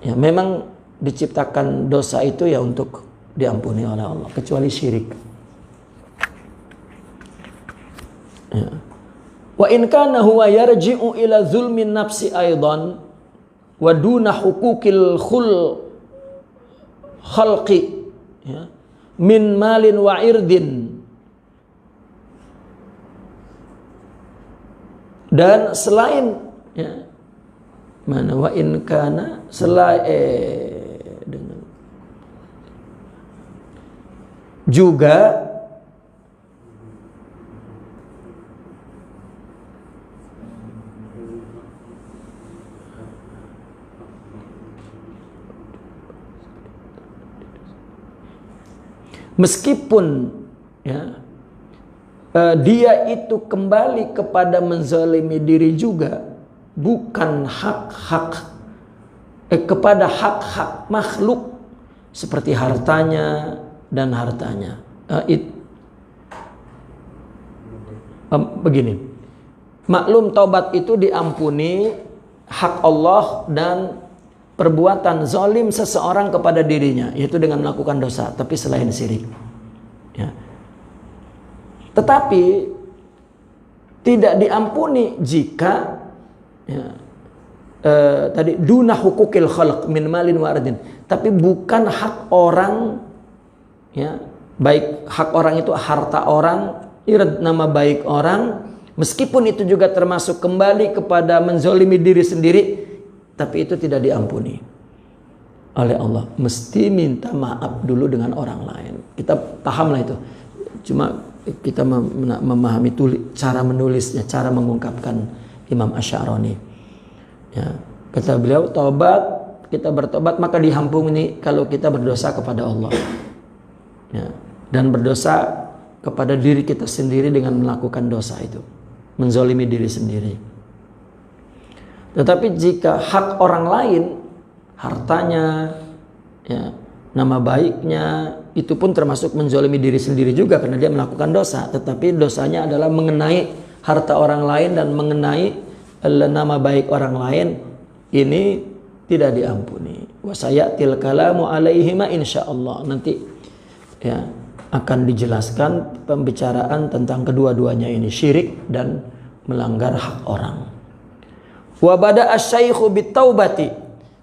A: Ya, memang diciptakan dosa itu ya untuk diampuni oleh Allah, kecuali syirik. Ya. Wa in kana huwa yarji'u ila zulmin nafsi aidan wa duna huquqil khalqi, ya, min malin wa irdin. Dan selain, ya, mana wa in kana, dengan juga meskipun, ya, dia itu kembali kepada menzalimi diri juga, bukan kepada hak-hak makhluk seperti hartanya dan hartanya. Begini, maklum taubat itu diampuni hak Allah dan perbuatan zalim seseorang kepada dirinya, yaitu dengan melakukan dosa, tapi selain syirik. Ya. Tetapi Tidak diampuni jika ya, tadi duna hukukil khalq min malin wa ardin, tapi bukan hak orang, ya, baik hak orang itu harta orang, irad nama baik orang, meskipun itu juga termasuk kembali kepada menzolimi diri sendiri, tapi itu tidak diampuni oleh Allah. Mesti minta maaf dulu dengan orang lain. Kita pahamlah itu. Cuma kita memahami cara menulisnya, cara mengungkapkan Imam Asy'arani. Ya, kata beliau, taubat, kita bertobat maka diampuni kalau kita berdosa kepada Allah. Ya, dan berdosa kepada diri kita sendiri dengan melakukan dosa itu, menzolimi diri sendiri. Tetapi jika hak orang lain, hartanya, ya, nama baiknya, itu pun termasuk menzolimi diri sendiri juga karena dia melakukan dosa. Tetapi dosanya adalah mengenai harta orang lain dan mengenai nama baik orang lain, ini tidak diampuni. Wa sayatil kalamu alaihima insyaallah. Nanti ya akan dijelaskan pembicaraan tentang kedua-duanya ini, syirik dan melanggar hak orang. Wa bada asy-syaikhu bitaubati.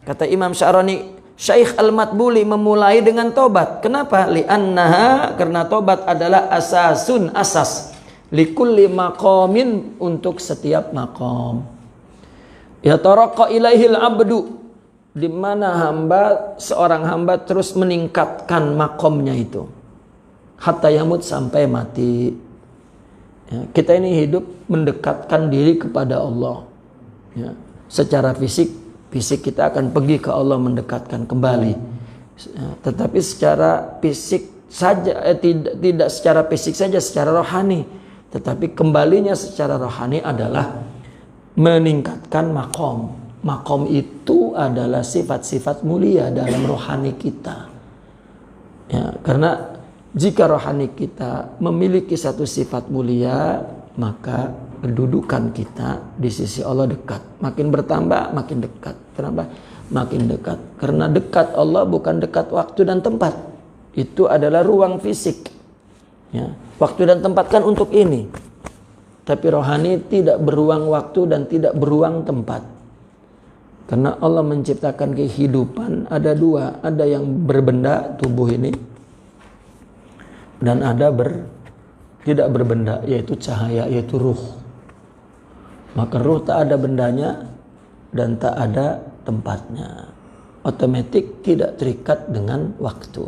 A: Kata Imam Sya'rani, Syekh Al-Matbuli memulai dengan tobat. Kenapa? Li'annaha, karena tobat adalah asasun, asas. Likulli maqamin, untuk setiap maqam. Ya taraqa ilaihil abdu, di mana seorang hamba terus meningkatkan maqamnya itu. Hatta yamut, sampai mati. Ya, kita ini hidup mendekatkan diri kepada Allah. Ya, secara fisik kita akan pergi ke Allah, mendekatkan kembali. Ya, tetapi secara fisik saja, tidak secara fisik saja, secara rohani. Tetapi kembalinya secara rohani adalah meningkatkan makom. Makom itu adalah sifat-sifat mulia dalam rohani kita. Ya, karena jika rohani kita memiliki satu sifat mulia, maka kedudukan kita di sisi Allah dekat. Makin bertambah, makin dekat. Kenapa? Makin dekat. Karena dekat Allah bukan dekat waktu dan tempat. Itu adalah ruang fisik. Ya. Waktu dan tempat kan untuk ini. Tapi rohani tidak beruang waktu dan tidak beruang tempat. Karena Allah menciptakan kehidupan ada dua. Ada yang berbenda, tubuh ini. Dan ada tidak berbenda, yaitu cahaya, yaitu ruh. Maka ruh tak ada bendanya dan tak ada tempatnya. Otomatis tidak terikat dengan waktu.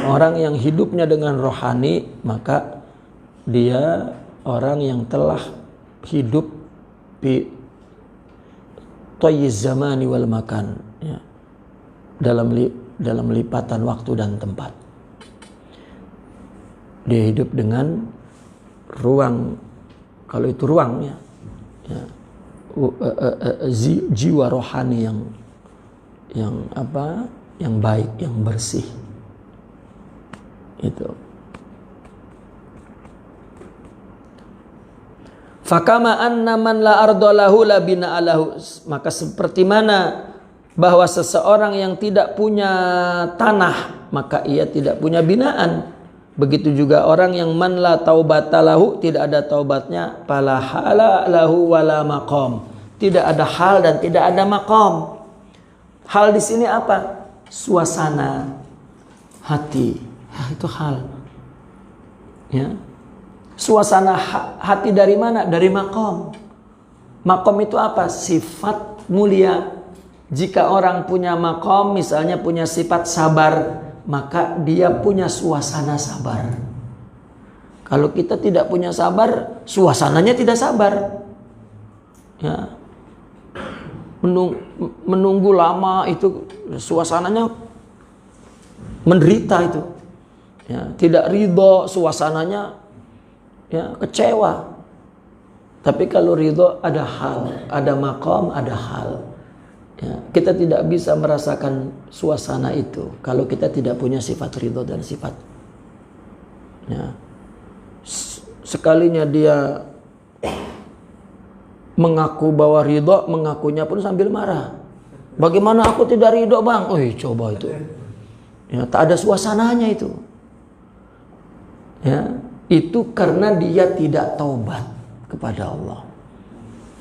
A: Orang yang hidupnya dengan rohani, maka dia orang yang telah hidup di toyiz zamani wal makan, ya, dalam lipatan waktu dan tempat. Dia hidup dengan ruang, kalau itu ruang, ya, jiwa rohani yang baik, yang bersih. Itu. Fakama anna man la ardalahu la bina'alahu, maka seperti mana bahwa seseorang yang tidak punya tanah, maka ia tidak punya binaan. Begitu juga orang yang man la taubatalahu, tidak ada taubatnya, fala hala lahu wala maqam, tidak ada hal dan tidak ada maqam. Hal di sini apa? Suasana hati. Itu hal. Ya. Suasana hati dari mana? Dari maqam. Maqam itu apa? Sifat mulia. Jika orang punya maqam, misalnya punya sifat sabar, maka dia punya suasana sabar. Kalau kita tidak punya sabar, suasananya tidak sabar. Ya. Menunggu lama itu suasananya menderita itu. Ya, tidak ridho, suasananya ya kecewa. Tapi kalau ridho ada hal, ada maqam, ada hal. Ya, kita tidak bisa merasakan suasana itu kalau kita tidak punya sifat ridho dan sifat. Ya. Sekalinya dia mengaku bahwa ridho, mengakunya pun sambil marah. Bagaimana aku tidak ridho, Bang? Coba itu. Ya, tak ada suasananya itu. Ya, Itu karena dia tidak taubat kepada Allah.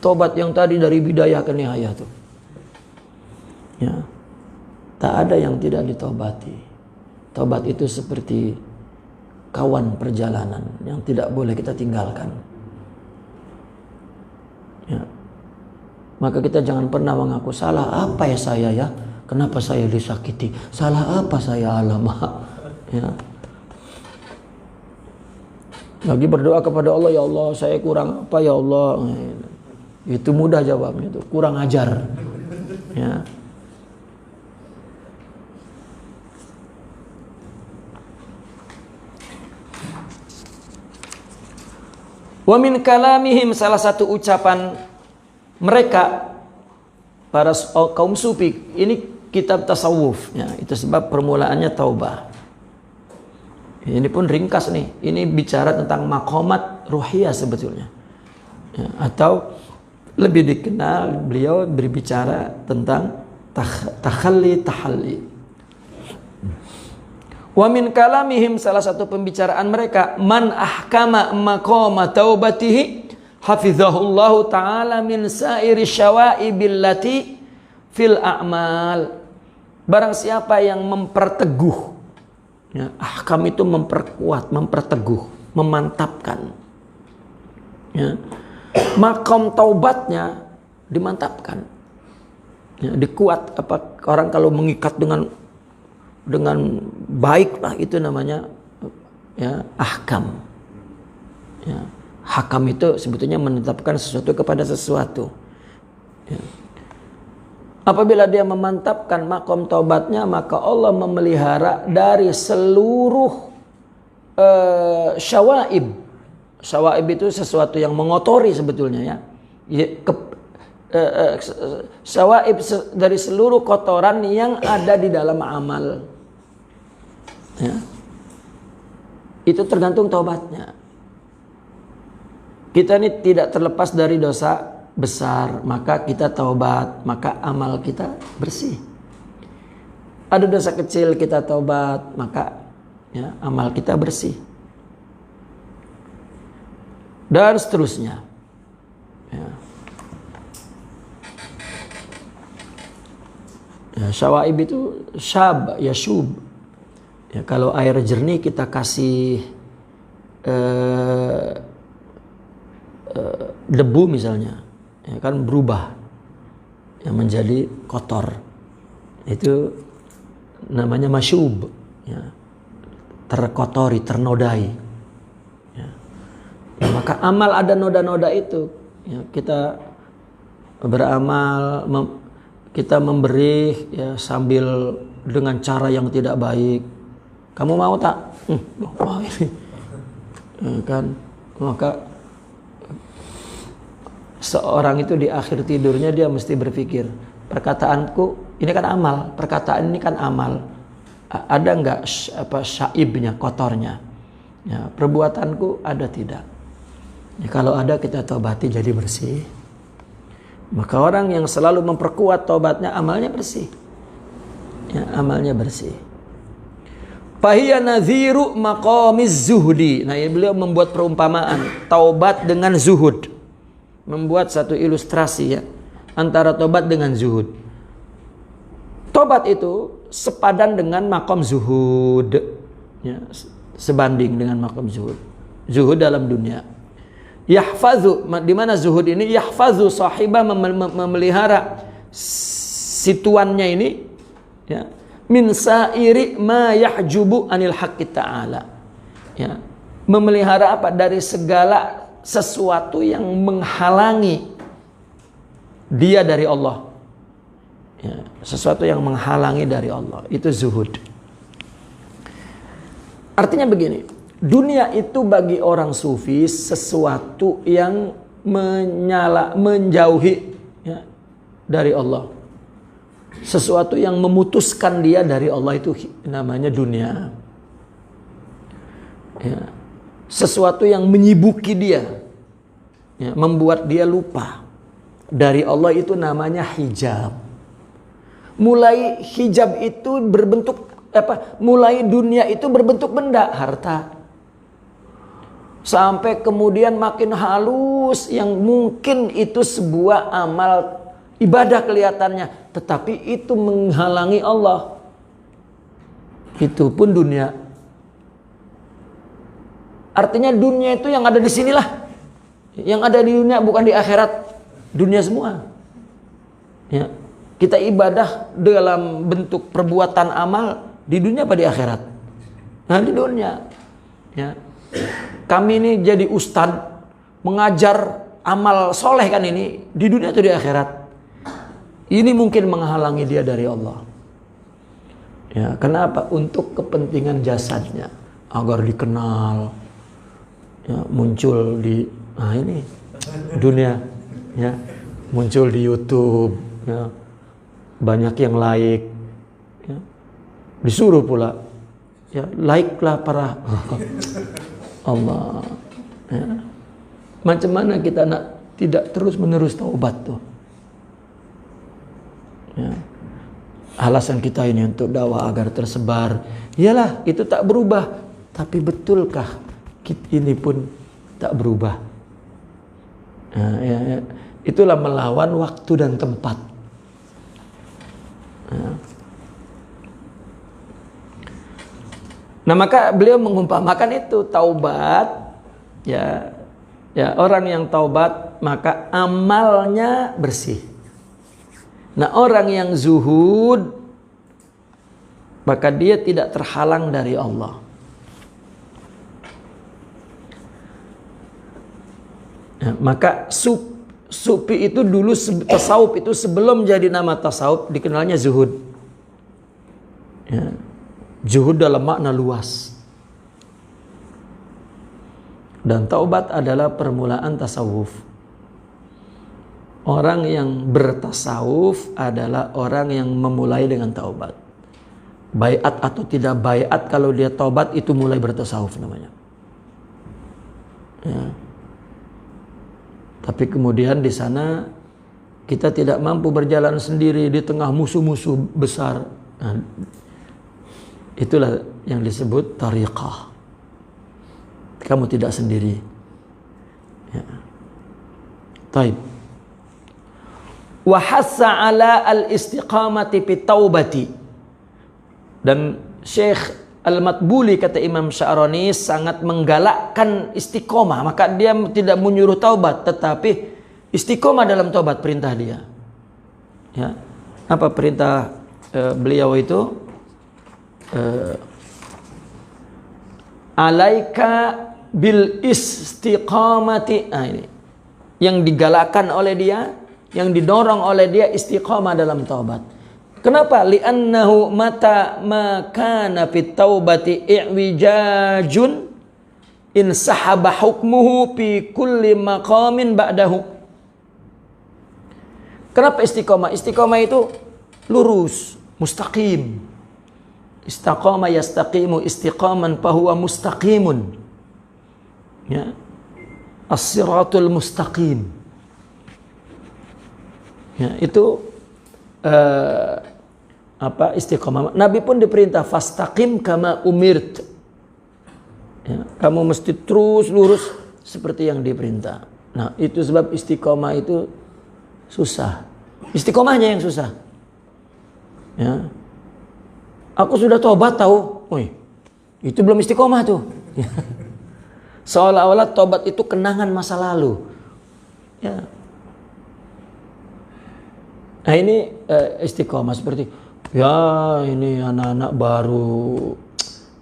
A: Taubat yang tadi dari bidayah ke nihayah tuh. Ya. Tak ada yang tidak ditaubati. Taubat itu seperti kawan perjalanan yang tidak boleh kita tinggalkan. Ya. Maka kita jangan pernah mengaku salah apa ya saya ya? Kenapa saya disakiti? Salah apa saya alamak? Ya. Lagi berdoa kepada Allah, ya Allah saya kurang apa ya Allah? Itu mudah jawabnya tuh, kurang ajar. Ya. Wa min kalamihim, salah satu ucapan mereka para kaum sufi, ini kitab tasawuf ya, itu sebab permulaannya taubah. Ini pun ringkas nih, ini bicara tentang maqamat ruhiyah sebetulnya ya, atau lebih dikenal beliau berbicara tentang tahalli. Wa min kalamihim, salah satu pembicaraan mereka, man ahkama maqama taubatihi hafizahullahu ta'ala min sairi syawaibil lati fil a'mal. Barang siapa yang memperteguh ya, ahkam itu memperkuat, memperteguh, memantapkan ya, maqam taubatnya dimantapkan ya, dikuat. Apa orang kalau mengikat dengan baik lah, itu namanya ya ahkam ya. Hakam itu sebetulnya menetapkan sesuatu kepada sesuatu ya. Apabila dia memantapkan makom taubatnya, maka Allah memelihara dari seluruh syawaib. Syawaib itu sesuatu yang mengotori sebetulnya ya. Syawaib dari seluruh kotoran yang ada di dalam amal. Ya. Itu tergantung taubatnya. Kita ini tidak terlepas dari dosa besar, maka kita taubat, maka amal kita bersih. Ada dosa kecil, kita taubat, maka ya, amal kita bersih. Dan seterusnya. Ya. Ya, syawaib itu syab, ya syub. Ya, kalau air jernih kita kasih debu misalnya, ya kan berubah ya, menjadi kotor. Itu namanya masyub ya, terkotori, ternodai ya. Ya, maka amal ada noda-noda itu ya, kita beramal kita memberi ya, sambil dengan cara yang tidak baik. Kamu mau tak? Wah ini ya, kan, maka seorang itu di akhir tidurnya dia mesti berpikir, perkataanku ini kan amal, perkataan ini kan amal, ada enggak syaibnya, kotornya ya, perbuatanku ada tidak ya, kalau ada kita taubati jadi bersih. Maka orang yang selalu memperkuat taubatnya, amalnya bersih ya, amalnya bersih. Fahiya nadhiru maqamiz zuhdi. Nah, beliau membuat perumpamaan taubat dengan zuhud, membuat satu ilustrasi ya antara tobat dengan zuhud. Tobat itu sepadan dengan makom zuhud ya, sebanding dengan makom zuhud. Zuhud dalam dunia. Yahfazu, di mana zuhud ini yahfazu sahibah, memelihara situannya ini ya, min sairi ma yahjubu anil haqqi ta'ala ya, memelihara apa? Dari segala sesuatu yang menghalangi dia dari Allah ya, sesuatu yang menghalangi dari Allah, itu zuhud. Artinya begini, dunia itu bagi orang sufi sesuatu yang menjauhi ya, dari Allah, sesuatu yang memutuskan dia dari Allah, itu namanya dunia ya. Sesuatu yang menyibuki dia ya, membuat dia lupa dari Allah, itu namanya hijab. Mulai hijab itu berbentuk apa? Mulai dunia itu berbentuk benda, harta. Sampai kemudian makin halus, yang mungkin itu sebuah amal ibadah kelihatannya, tetapi itu menghalangi Allah. Itu pun dunia. Artinya dunia itu yang ada di sinilah. Yang ada di dunia bukan di akhirat. Dunia semua. Ya. Kita ibadah dalam bentuk perbuatan amal di dunia apa di akhirat? Nah, di dunia. Ya. Kami ini jadi ustadz mengajar amal soleh kan ini di dunia atau di akhirat? Ini mungkin menghalangi dia dari Allah. Ya, kenapa? Untuk kepentingan jasadnya, agar dikenal, ya, muncul di ini dunia, ya, muncul di YouTube, ya, banyak yang like, ya, disuruh pula, ya, like lah para Allah. Ya. Macam mana kita nak tidak terus menerus taubat tuh? Ya. Alasan kita ini untuk dakwah agar tersebar, iyalah itu tak berubah. Tapi betulkah ini pun tak berubah? Ya. Itulah melawan waktu dan tempat. Ya. Nah, maka beliau mengumpamakan itu taubat, ya orang yang taubat maka amalnya bersih. Nah, orang yang zuhud maka dia tidak terhalang dari Allah. Ya, maka sufi itu dulu, tasawuf itu sebelum jadi nama tasawuf dikenalnya zuhud. Ya. Zuhud dalam makna luas. Dan taubat adalah permulaan tasawuf. Orang yang bertasawuf adalah orang yang memulai dengan taubat. Baiat atau tidak baiat, kalau dia taubat itu mulai bertasawuf namanya. Ya. Tapi kemudian di sana kita tidak mampu berjalan sendiri di tengah musuh-musuh besar. Nah, itulah yang disebut tariqah. Kamu tidak sendiri. Ya. Taib. Wa hassa ala al-istiqamati fit taubati. Dan Syekh Al-Matbuli, kata Imam Sya'rani, sangat menggalakkan istiqomah. Maka dia tidak menyuruh taubat, tetapi istiqomah dalam taubat perintah dia. Ya. Apa perintah beliau itu? Alaika bil istiqamati. Nah, ini yang digalakkan oleh dia, yang didorong oleh dia, istiqamah dalam taubat. Kenapa? Li'annahu mata ma kana fit taubati i'wijajun in sahaba hukmuhu fi kulli maqamin ba'dahu. Kenapa istiqamah? Istiqamah itu lurus, mustaqim. Istaqama yastaqimu istiqaman fahuwa mustaqimun. Ya. As-siratul mustaqim. Ya, itu istiqamah. Nabi pun diperintah fastaqim kama umirt. Ya, kamu mesti terus lurus seperti yang diperintah. Nah, itu sebab istiqamah itu susah. Istiqamahnya yang susah. Ya. Aku sudah tobat tahu. Woi, itu belum istiqomah tuh. Seolah-olah tobat itu kenangan masa lalu. Ya. Nah, ini istiqomah seperti, ya ini anak-anak baru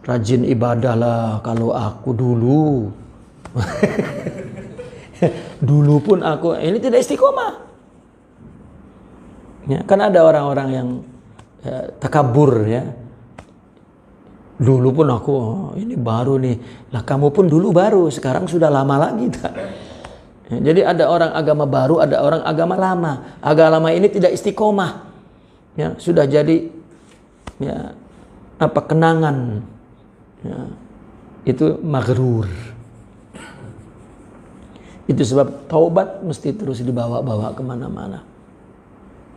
A: rajin ibadah lah. Kalau aku dulu, dulu pun aku, ini tidak istiqomah. Ya, kan ada orang-orang yang takabur, ya. Dulu pun aku, ini baru nih. Lah kamu pun dulu baru, sekarang sudah lama lagi tak? Ya, jadi ada orang agama baru, ada orang agama lama. Agama lama ini tidak istiqomah. Ya, sudah jadi ya kenangan. Ya, itu maghrur. Itu sebab taubat mesti terus dibawa-bawa kemana-mana.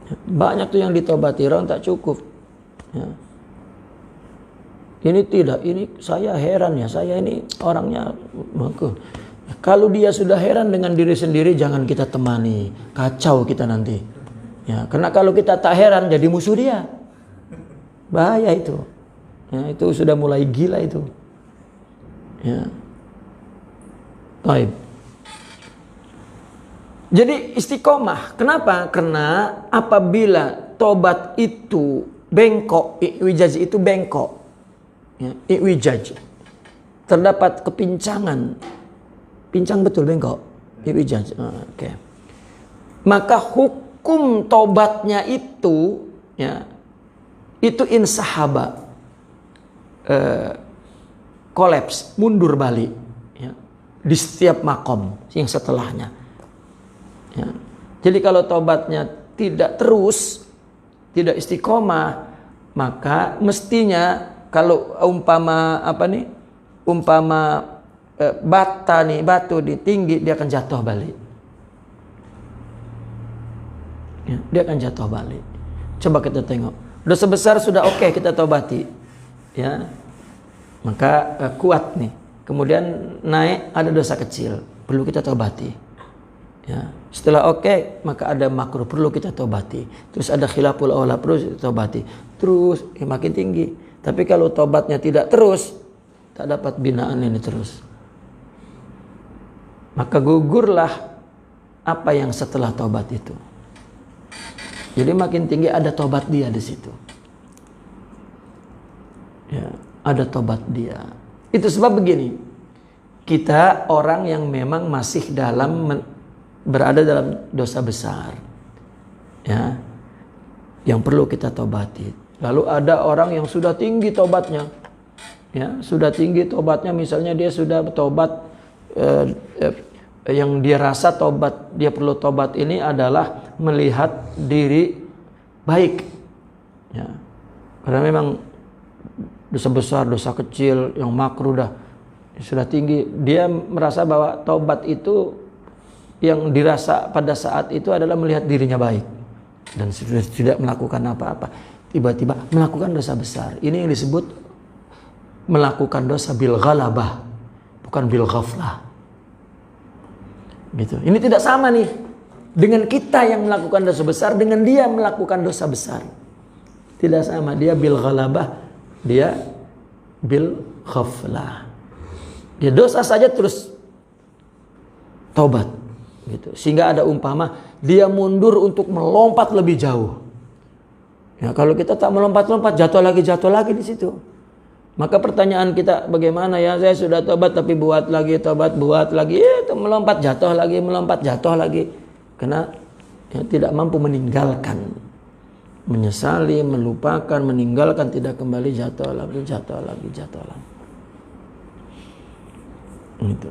A: Ya, banyak tuh yang ditobati, orang tak cukup. Ya. Ini tidak, ini saya heran ya, saya ini orangnya. Kalau dia sudah heran dengan diri sendiri, jangan kita temani, kacau kita nanti. Ya, karena kalau kita tak heran jadi musuh dia, bahaya itu. Ya, itu sudah mulai gila itu. Ya. Baik. Jadi istiqomah. Kenapa? Karena apabila tobat itu bengkok, i'wijaj itu bengkok. Ya, i'wijaj. Terdapat kepincangan. Pincang betul bengkok. I'wijaj. Oke. Maka hukum tobatnya itu ya, itu insahaba. Kolaps, mundur balik ya, di setiap makom yang setelahnya. Ya. Jadi kalau tobatnya tidak terus, tidak istiqomah, maka mestinya kalau umpama batu di tinggi, dia akan jatuh balik. Ya, dia akan jatuh balik. Coba kita tengok. Dosa besar sudah oke, kita tobati. Ya. Maka kuat nih. Kemudian naik ada dosa kecil, perlu kita tobati. Ya. Setelah oke, maka ada makruh, perlu kita tobati. Terus ada khilaful aula, perlu kita tobati. Terus makin tinggi. Tapi kalau tobatnya tidak terus, tak dapat binaan ini terus. Maka gugurlah apa yang setelah tobat itu. Jadi makin tinggi ada tobat dia di situ. Ya, ada tobat dia. Itu sebab begini. Kita orang yang memang masih berada dalam dosa besar. Ya. Yang perlu kita tobati. Lalu ada orang yang sudah tinggi tobatnya. Ya, sudah tinggi tobatnya, misalnya dia sudah tobat yang dia rasa tobat, dia perlu tobat ini adalah melihat diri baik. Ya. Karena memang dosa besar, dosa kecil, yang makruh sudah tinggi. Dia merasa bahwa tobat itu yang dirasa pada saat itu adalah melihat dirinya baik dan sudah tidak melakukan apa-apa. Tiba-tiba melakukan dosa besar. Ini yang disebut melakukan dosa bil ghalabah, bukan bil ghaflah. Gitu. Ini tidak sama nih dengan kita yang melakukan dosa besar dengan dia melakukan dosa besar. Tidak sama, dia bil ghalabah, dia bil ghaflah. Dia dosa saja terus tobat gitu. Sehingga ada umpama dia mundur untuk melompat lebih jauh. Ya, kalau kita tak melompat-lompat, jatuh lagi di situ. Maka pertanyaan kita, bagaimana ya, saya sudah tobat tapi buat lagi, itu melompat jatuh lagi. Karena ya, tidak mampu meninggalkan, menyesali, melupakan, meninggalkan, tidak kembali, jatuh lagi. Itu.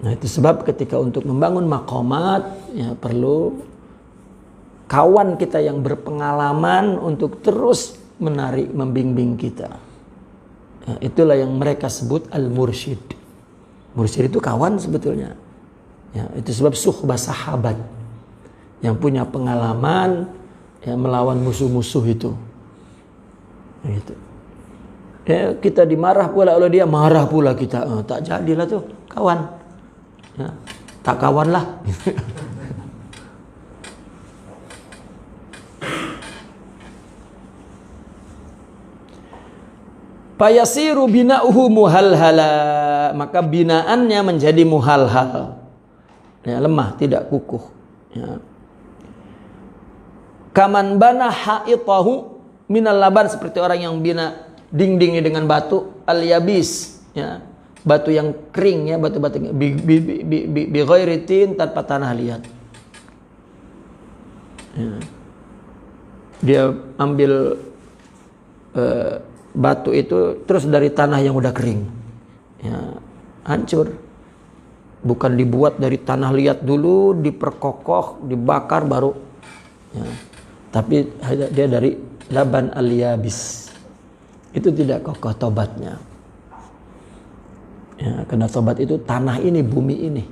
A: Nah, itu sebab ketika untuk membangun maqamat ya perlu kawan kita yang berpengalaman untuk terus menarik, membimbing kita. Ya, itulah yang mereka sebut al-mursyid. Mursyid itu kawan sebetulnya. Ya, itu sebab suhbah sahabat yang punya pengalaman ya, melawan musuh-musuh itu. Gitu. Ya, kita dimarah pula oleh dia, marah pula kita. Tak jadilah tuh kawan. Ya, tak kawan lah. Fayasiru bina'uhu muhalhala, maka binaannya menjadi muhalhal. Ya, lemah, tidak kukuh. Ya. Kaman bana ha'itahu minal laban, seperti orang yang bina dindingnya dengan batu al-yabis, ya. Batu yang kering ya, batu-batu bi ghairi tin, tanpa tanah liat. Ya. Dia ambil batu itu terus dari tanah yang udah kering, ya, hancur. Bukan dibuat dari tanah liat dulu, diperkokoh, dibakar baru, ya. Tapi dia dari laban al-yabis. Itu tidak kokoh tobatnya, ya, karena tobat itu tanah ini, bumi ini.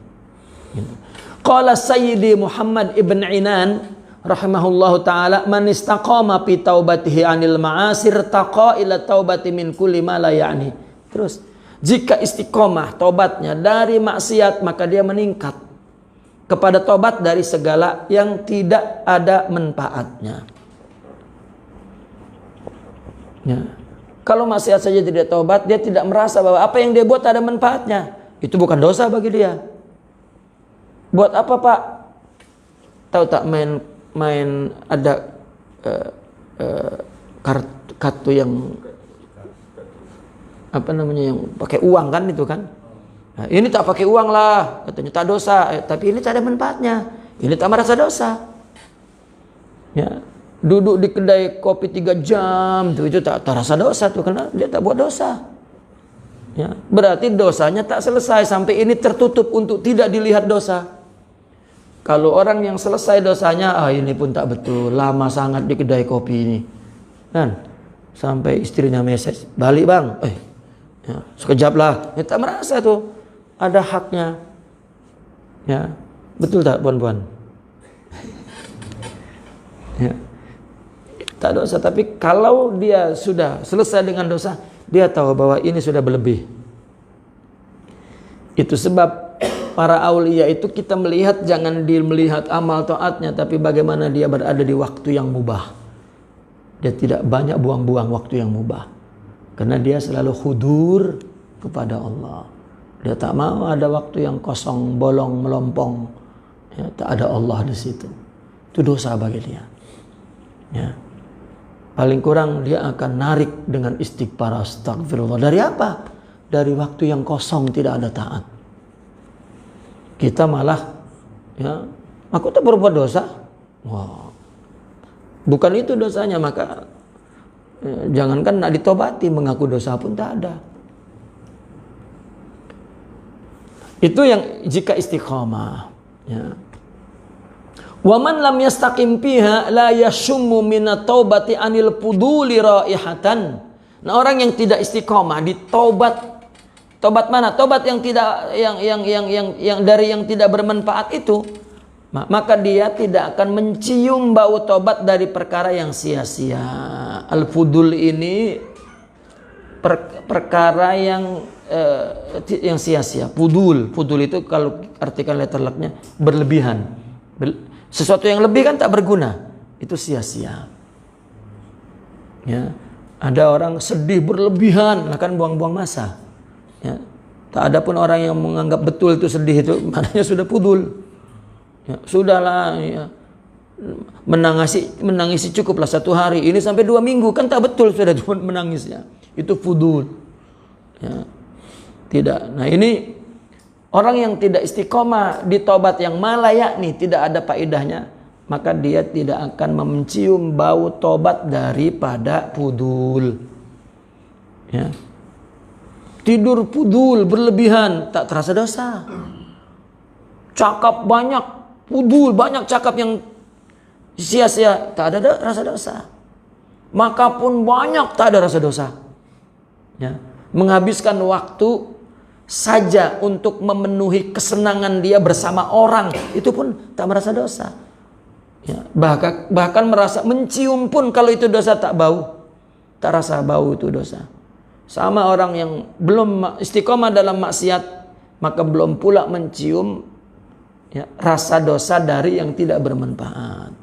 A: Qala Sayyidi Muhammad ibn Inan rahimahullahu taala, man istaqama fi taubatihi anil ma'asir taqa ila taubati min kulli ma la ya'ni. Terus, jika istiqomah tobatnya dari maksiat, maka dia meningkat kepada tobat dari segala yang tidak ada manfaatnya. Ya. Kalau maksiat saja tidak tobat, dia tidak merasa bahwa apa yang dia buat ada manfaatnya. Itu bukan dosa bagi dia. Buat apa, Pak? Tahu tak main ada kartu yang apa namanya, yang pakai uang kan itu kan? Nah, ini tak pakai uang lah, katanya tak dosa, tapi ini tak ada manfaatnya. Ini tak merasa dosa. Ya, duduk di kedai kopi 3 jam tuh, itu tak rasa dosa tuh, karena dia tak buat dosa. Ya, berarti dosanya tak selesai sampai ini tertutup untuk tidak dilihat dosa. Kalau orang yang selesai dosanya, ini pun tak betul, lama sangat di kedai kopi ini, kan? Sampai istrinya message, balik bang, ya, sekejap lah, ya, tak merasa tuh ada haknya, ya, betul tak puan-puan? Ya, tak dosa. Tapi kalau dia sudah selesai dengan dosa, dia tahu bahwa ini sudah berlebih. Itu sebab para aulia itu kita melihat, jangan melihat amal taatnya, tapi bagaimana dia berada di waktu yang mubah. Dia tidak banyak buang-buang waktu yang mubah, karena dia selalu hudur kepada Allah. Dia tak mau ada waktu yang kosong, bolong, melompong, ya, tak ada Allah di situ. Itu dosa bagi dia. Ya. Paling kurang dia akan narik dengan istighfar, astagfirullah. Dari apa? Dari waktu yang kosong tidak ada taat. Kita malah, ya, aku tak berbuat dosa. Wah, bukan itu dosanya, maka jangankan nak ditobati, mengaku dosa pun tak ada. Itu yang jika istiqamah. Ya. Waman lam yastaqim fiha la yashummu minat taubati anil puduli raihatan. Nah, orang yang tidak istiqamah di tobat mana? Tobat yang tidak yang dari yang tidak bermanfaat itu, maka dia tidak akan mencium bau tobat dari perkara yang sia-sia. Al-fudul ini perkara yang sia-sia. Pudul itu kalau artikan letter lucknya berlebihan. Sesuatu yang lebih kan tak berguna, itu sia-sia. Ya, ada orang sedih berlebihan, akan buang-buang masa. Ya, tak ada pun orang yang menganggap betul itu sedih itu, maknanya sudah pudul. Ya, sudahlah, ya, menangisi cukuplah 1 hari, ini sampai 2 minggu kan tak betul sudah menangisnya. Itu pudul. Ya, tidak. Nah, ini orang yang tidak istiqomah di tobat yang malayakni, tidak ada faedahnya, maka dia tidak akan mencium bau tobat daripada pudul. Ya. Tidur pudul berlebihan, tak terasa dosa. Cakap banyak pudul, banyak cakap yang sia-sia, tak ada rasa dosa. Maka pun banyak, tak ada rasa dosa. Ya. Menghabiskan waktu saja untuk memenuhi kesenangan dia bersama orang, itu pun tak merasa dosa. Ya, bahkan merasa mencium pun kalau itu dosa tak bau, tak rasa bau itu dosa. Sama orang yang belum istiqomah dalam maksiat, maka belum pula mencium, ya, rasa dosa dari yang tidak bermanfaat.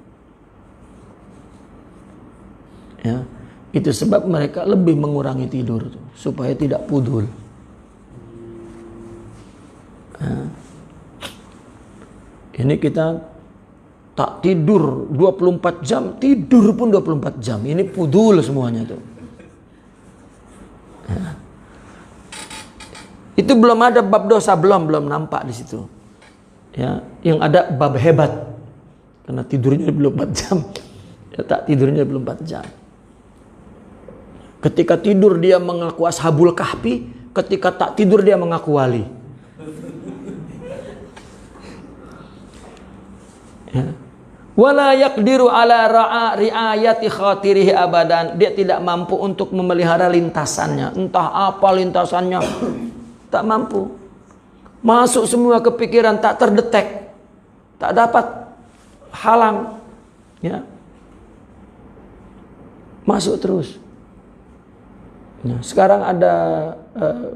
A: Ya, itu sebab mereka lebih mengurangi tidur supaya tidak pudul. Ini kita tak tidur 24 jam, tidur pun 24 jam. Ini pudul semuanya tuh. Itu belum ada bab dosa, belum nampak di situ. Ya, yang ada bab hebat. Karena tidurnya 24 jam. Ya, tak tidurnya 24 jam. Ketika tidur dia mengaku ashabul kahfi, ketika tak tidur dia mengaku wali. Ya. Wala yaqdiru ala riayati khatirihi abadan. Dia tidak mampu untuk memelihara lintasannya. Entah apa lintasannya, tak mampu. Masuk semua ke pikiran, tak terdetek, tak dapat halang. Ya. Masuk terus. Nah, sekarang ada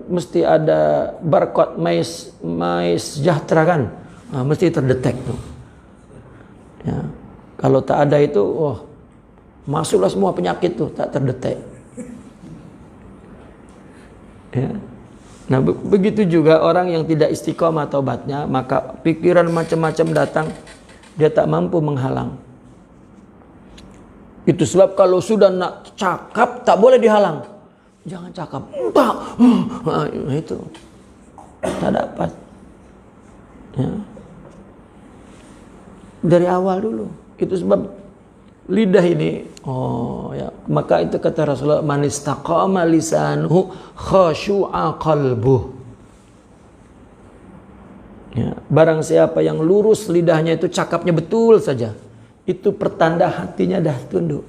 A: mesti ada barcode My Sejahtera kan, nah, mesti terdetek tuh. Ya. Kalau tak ada itu, masuklah semua penyakit tuh tak terdetek. Ya. Nah, begitu juga orang yang tidak istiqomah taubatnya, maka pikiran macam-macam datang, dia tak mampu menghalang. Itu sebab kalau sudah nak cakap tak boleh dihalang. Jangan cakap, entah, itu tak dapat. Ya. Dari awal dulu. Itu sebab lidah ini, ya, maka itu kata Rasulullah, man istaqama lisanuhu khashu'a qalbuh. Ya, barang siapa yang lurus lidahnya itu cakapnya betul saja, itu pertanda hatinya dah tunduk.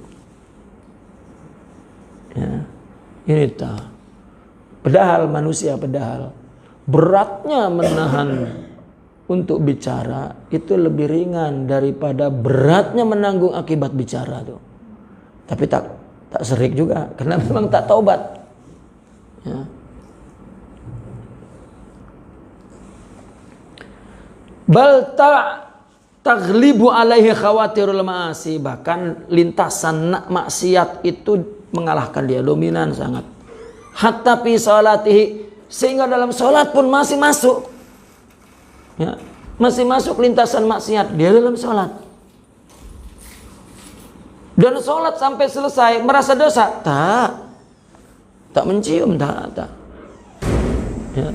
A: Ya. Ini tak. Padahal manusia beratnya menahan untuk bicara itu lebih ringan daripada beratnya menanggung akibat bicara tuh. Tapi tak serik juga karena memang tak taubat. Ya. Bal taghlibu alaihi khawatirul ma'asi, bahkan lintasan maksiat itu mengalahkan dia, dominan sangat. Hatta fi salatihi, sehingga dalam salat pun masih masuk. Ya, masih masuk lintasan maksiat dia dalam salat. Dan salat sampai selesai merasa dosa? Tak mencium, tak. Ya.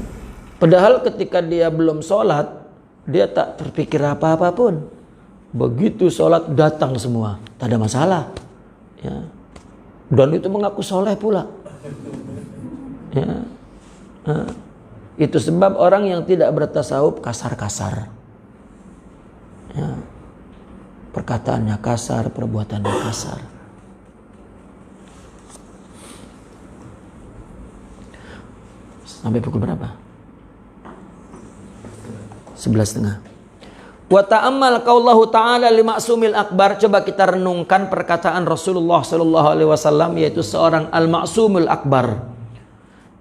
A: Padahal ketika dia belum salat, dia tak terpikir apa-apa pun. Begitu salat datang semua, tak ada masalah. Ya. Dan itu mengaku soleh pula. Ya. Nah, itu sebab orang yang tidak bertasawuf kasar-kasar. Ya. Perkataannya kasar, perbuatannya kasar. Sampai pukul berapa? 11.30. Wa ta'ammal qaulahu ta'ala li ma'sumil akbar. Coba kita renungkan perkataan Rasulullah sallallahu alaihi wasallam, yaitu seorang al-ma'sumul akbar.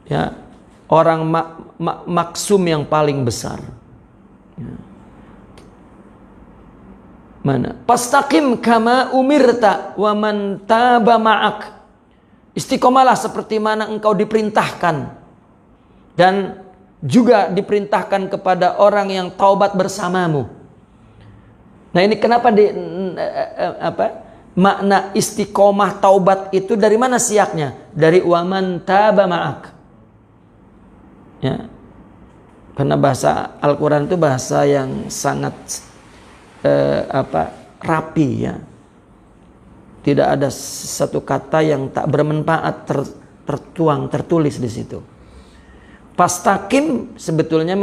A: Ya, orang maksum yang paling besar. Ya. Mana? Fastaqim kama umirta wa man taba ma'ak. Istiqomalah seperti mana engkau diperintahkan, dan juga diperintahkan kepada orang yang taubat bersamamu. Nah, ini kenapa makna istiqomah taubat itu dari mana siaknya? Dari waman taba ma'ak. Ya. Karena bahasa Al-Quran itu bahasa yang sangat rapi, ya. Tidak ada satu kata yang tak bermanfaat tertulis di situ. Fastaqim sebetulnya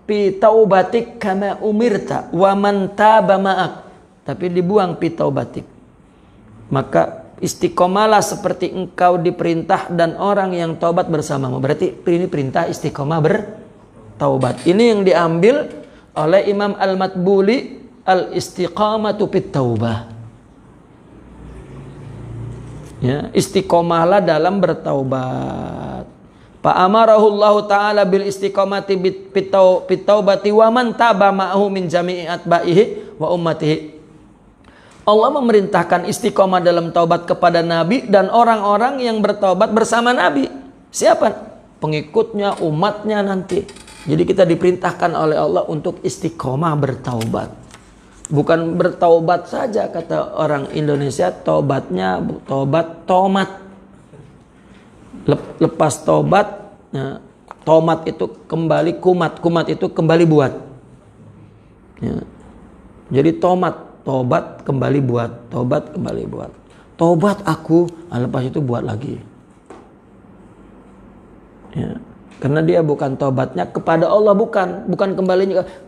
A: pi taubatik kama umirta wa man taba ma'ak, tapi dibuang pi taubatik. Maka istiqomalah seperti engkau diperintah dan orang yang taubat bersamamu. Berarti ini perintah istiqomah bertaubat. Ini yang diambil oleh Imam Al-Matbuli, al-istiqamatu fit taubah. Ya, istiqomahlah dalam bertaubat. Fa'amarahu Allah Ta'ala bil istiqamati fit taubati wa man taba ma'ahu min jami'i atba'ihi wa ummatihi. Allah memerintahkan istiqomah dalam taubat kepada Nabi dan orang-orang yang bertaubat bersama Nabi. Siapa? Pengikutnya, umatnya nanti. Jadi kita diperintahkan oleh Allah untuk istiqomah bertaubat. Bukan bertaubat saja, kata orang Indonesia, taubatnya taubat tomat. Lepas taubat, ya, tomat itu kembali kumat itu kembali buat. Ya. Jadi tobat kembali buat, tobat kembali buat. Tobat aku, lepas itu buat lagi. Ya. Karena dia bukan tobatnya kepada Allah, bukan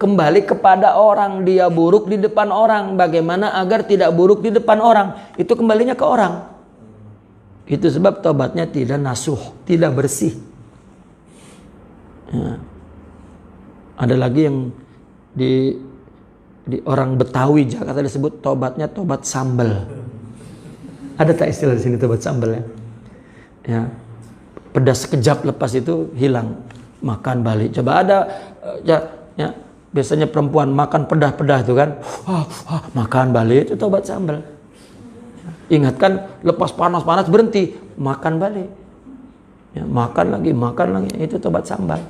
A: kembali kepada orang. Dia buruk di depan orang. Bagaimana agar tidak buruk di depan orang? Itu kembalinya ke orang. Itu sebab tobatnya tidak nasuh, tidak bersih. Ya. Ada lagi yang Di orang Betawi Jakarta disebut tobatnya tobat sambal. Ada tak istilah di sini tobat sambal ya? Ya. Pedas sekejap, lepas itu hilang, makan balik. Coba ada ya, biasanya perempuan makan pedas-pedas itu kan, makan balik, itu tobat sambal. Ingatkan, lepas panas-panas berhenti, makan balik. Ya, makan lagi, itu tobat sambal.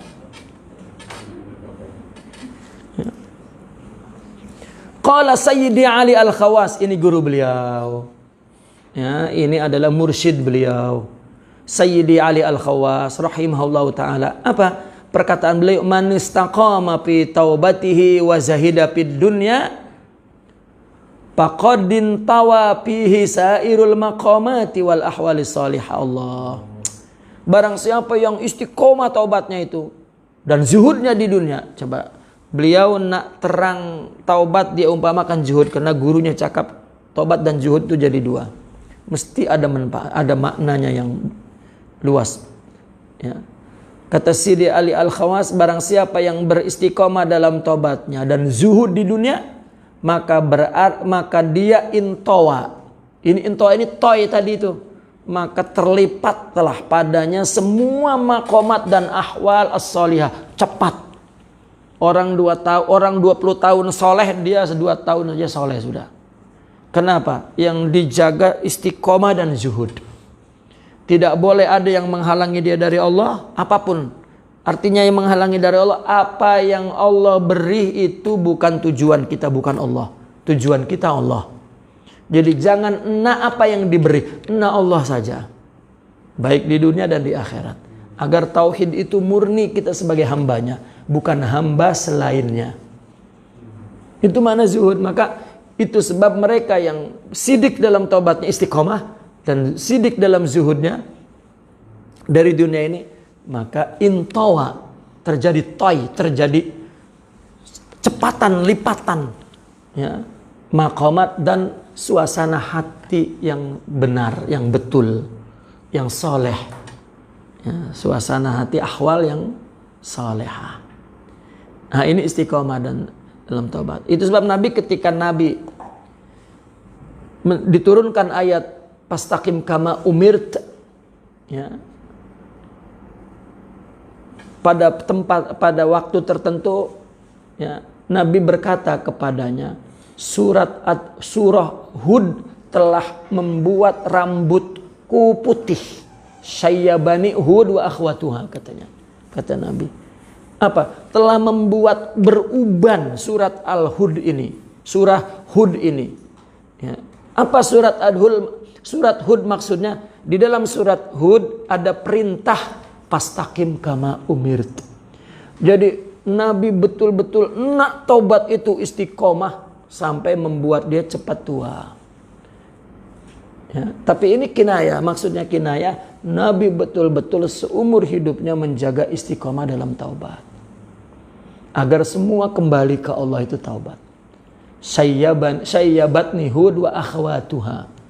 A: Ya. Qala Sayyidi Ali Al-Khawas, ini guru beliau. Ya, ini adalah mursyid beliau. Sayyidi Ali Al-Khawas rahimahullahu taala. Apa perkataan beliau? Man istaqama fi taubatihi wa zahida fid dunya faqadin tawa fihi sairul maqamati wal ahwali salihah. Allah. Barang siapa yang istiqomah taubatnya itu dan zuhudnya di dunia. Coba beliau nak terang taubat, dia umpamakan zuhud, karena gurunya cakap taubat dan zuhud itu jadi dua. Mesti ada manfaat, ada maknanya yang luas. Ya. Kata Sidi Ali Al-Khawas, barang siapa yang beristiqomah dalam taubatnya dan zuhud di dunia, maka dia intowa. Ini intowa, ini toy tadi itu. Maka terlipatlah padanya semua makomat dan ahwal as-salihah. Cepat. Orang 2 tahun, orang 20 tahun soleh, dia 2 tahun aja soleh sudah. Kenapa? Yang dijaga istiqomah dan zuhud. Tidak boleh ada yang menghalangi dia dari Allah, apapun. Artinya yang menghalangi dari Allah, apa yang Allah beri itu bukan tujuan kita, bukan Allah. Tujuan kita Allah. Jadi jangan apa yang diberi, Allah saja. Baik di dunia dan di akhirat. Agar tauhid itu murni kita sebagai hambanya, bukan hamba selainnya. Itu mana zuhud. Maka itu sebab mereka yang sidik dalam taubatnya istiqomah dan sidik dalam zuhudnya dari dunia ini, maka intawa, terjadi terjadi cepatan, lipatan, ya, maqamat dan suasana hati yang benar, yang betul, yang soleh, ya, suasana hati ahwal yang solehah. Nah, ini istiqomah dan dalam taubat. Itu sebab Nabi, ketika Nabi diturunkan ayat Fastaqim kama umirt, ya, pada waktu tertentu, ya, Nabi berkata kepadanya, surah Hud telah membuat rambutku putih. Syayyabani Hud wa akhwatuha, katanya. Kata Nabi. Apa? Telah membuat beruban surat Al-Hud ini. Surah Hud ini. Ya. Apa surat Al-Hud? Surat Hud maksudnya, di dalam surat Hud ada perintah fastaqim kama umirt. Jadi Nabi betul-betul nak taubat itu istiqomah sampai membuat dia cepat tua. Ya, tapi ini kinayah, maksudnya kinayah, Nabi betul-betul seumur hidupnya menjaga istiqomah dalam taubat. Agar semua kembali ke Allah itu taubat. Sayyabatni Hud wa akhwatuha.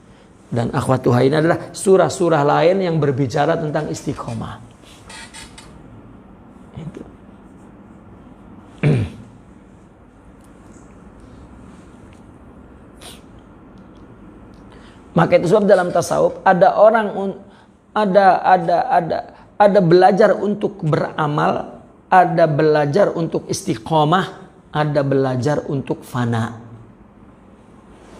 A: Dan akhwatuha ini adalah surah-surah lain yang berbicara tentang istiqomah. Itu. Maka itu sebab dalam tasawuf ada orang ada belajar untuk beramal, ada belajar untuk istiqomah, ada belajar untuk fana.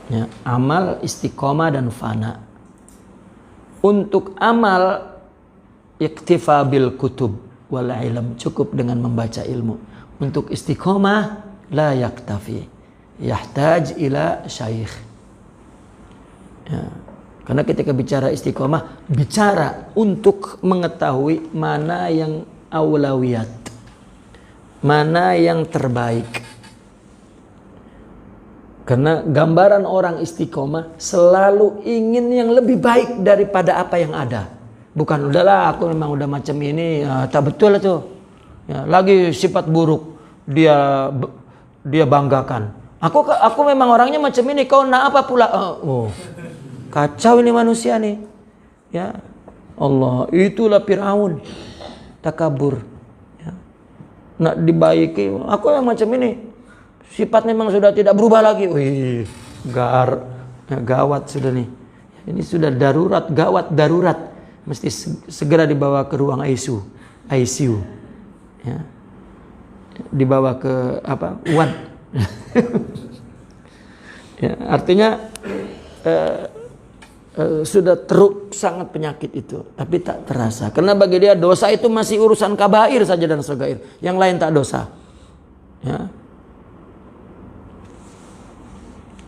A: Ya, amal, istiqomah dan fana. Untuk amal iktifa bil kutub wal ilm, cukup dengan membaca ilmu. Untuk istiqomah la yaktafi, yahtaj ila syaikh. Ya, karena ketika bicara istiqomah, bicara untuk mengetahui mana yang aulawiyat, mana yang terbaik. Karena gambaran orang istiqomah selalu ingin yang lebih baik daripada apa yang ada. Bukan udahlah aku memang udah macam ini, ya, tak betul itu. Ya, lagi sifat buruk dia banggakan. Aku memang orangnya macam ini, kau nak apa pula? Oh, kacau ini manusia nih. Ya Allah, itulah Firaun, takabur. Ya. Nak dibaiki, aku yang macam ini. sifat memang sudah tidak berubah lagi. Wih, gawat sudah nih. Ini sudah darurat, gawat darurat. Mesti segera dibawa ke ruang ICU. Ya. Dibawa ke ward. Ya, artinya sudah teruk sangat penyakit itu, tapi tak terasa. Karena bagi dia dosa itu masih urusan kabair saja dan sagair. Yang lain tak dosa. Ya.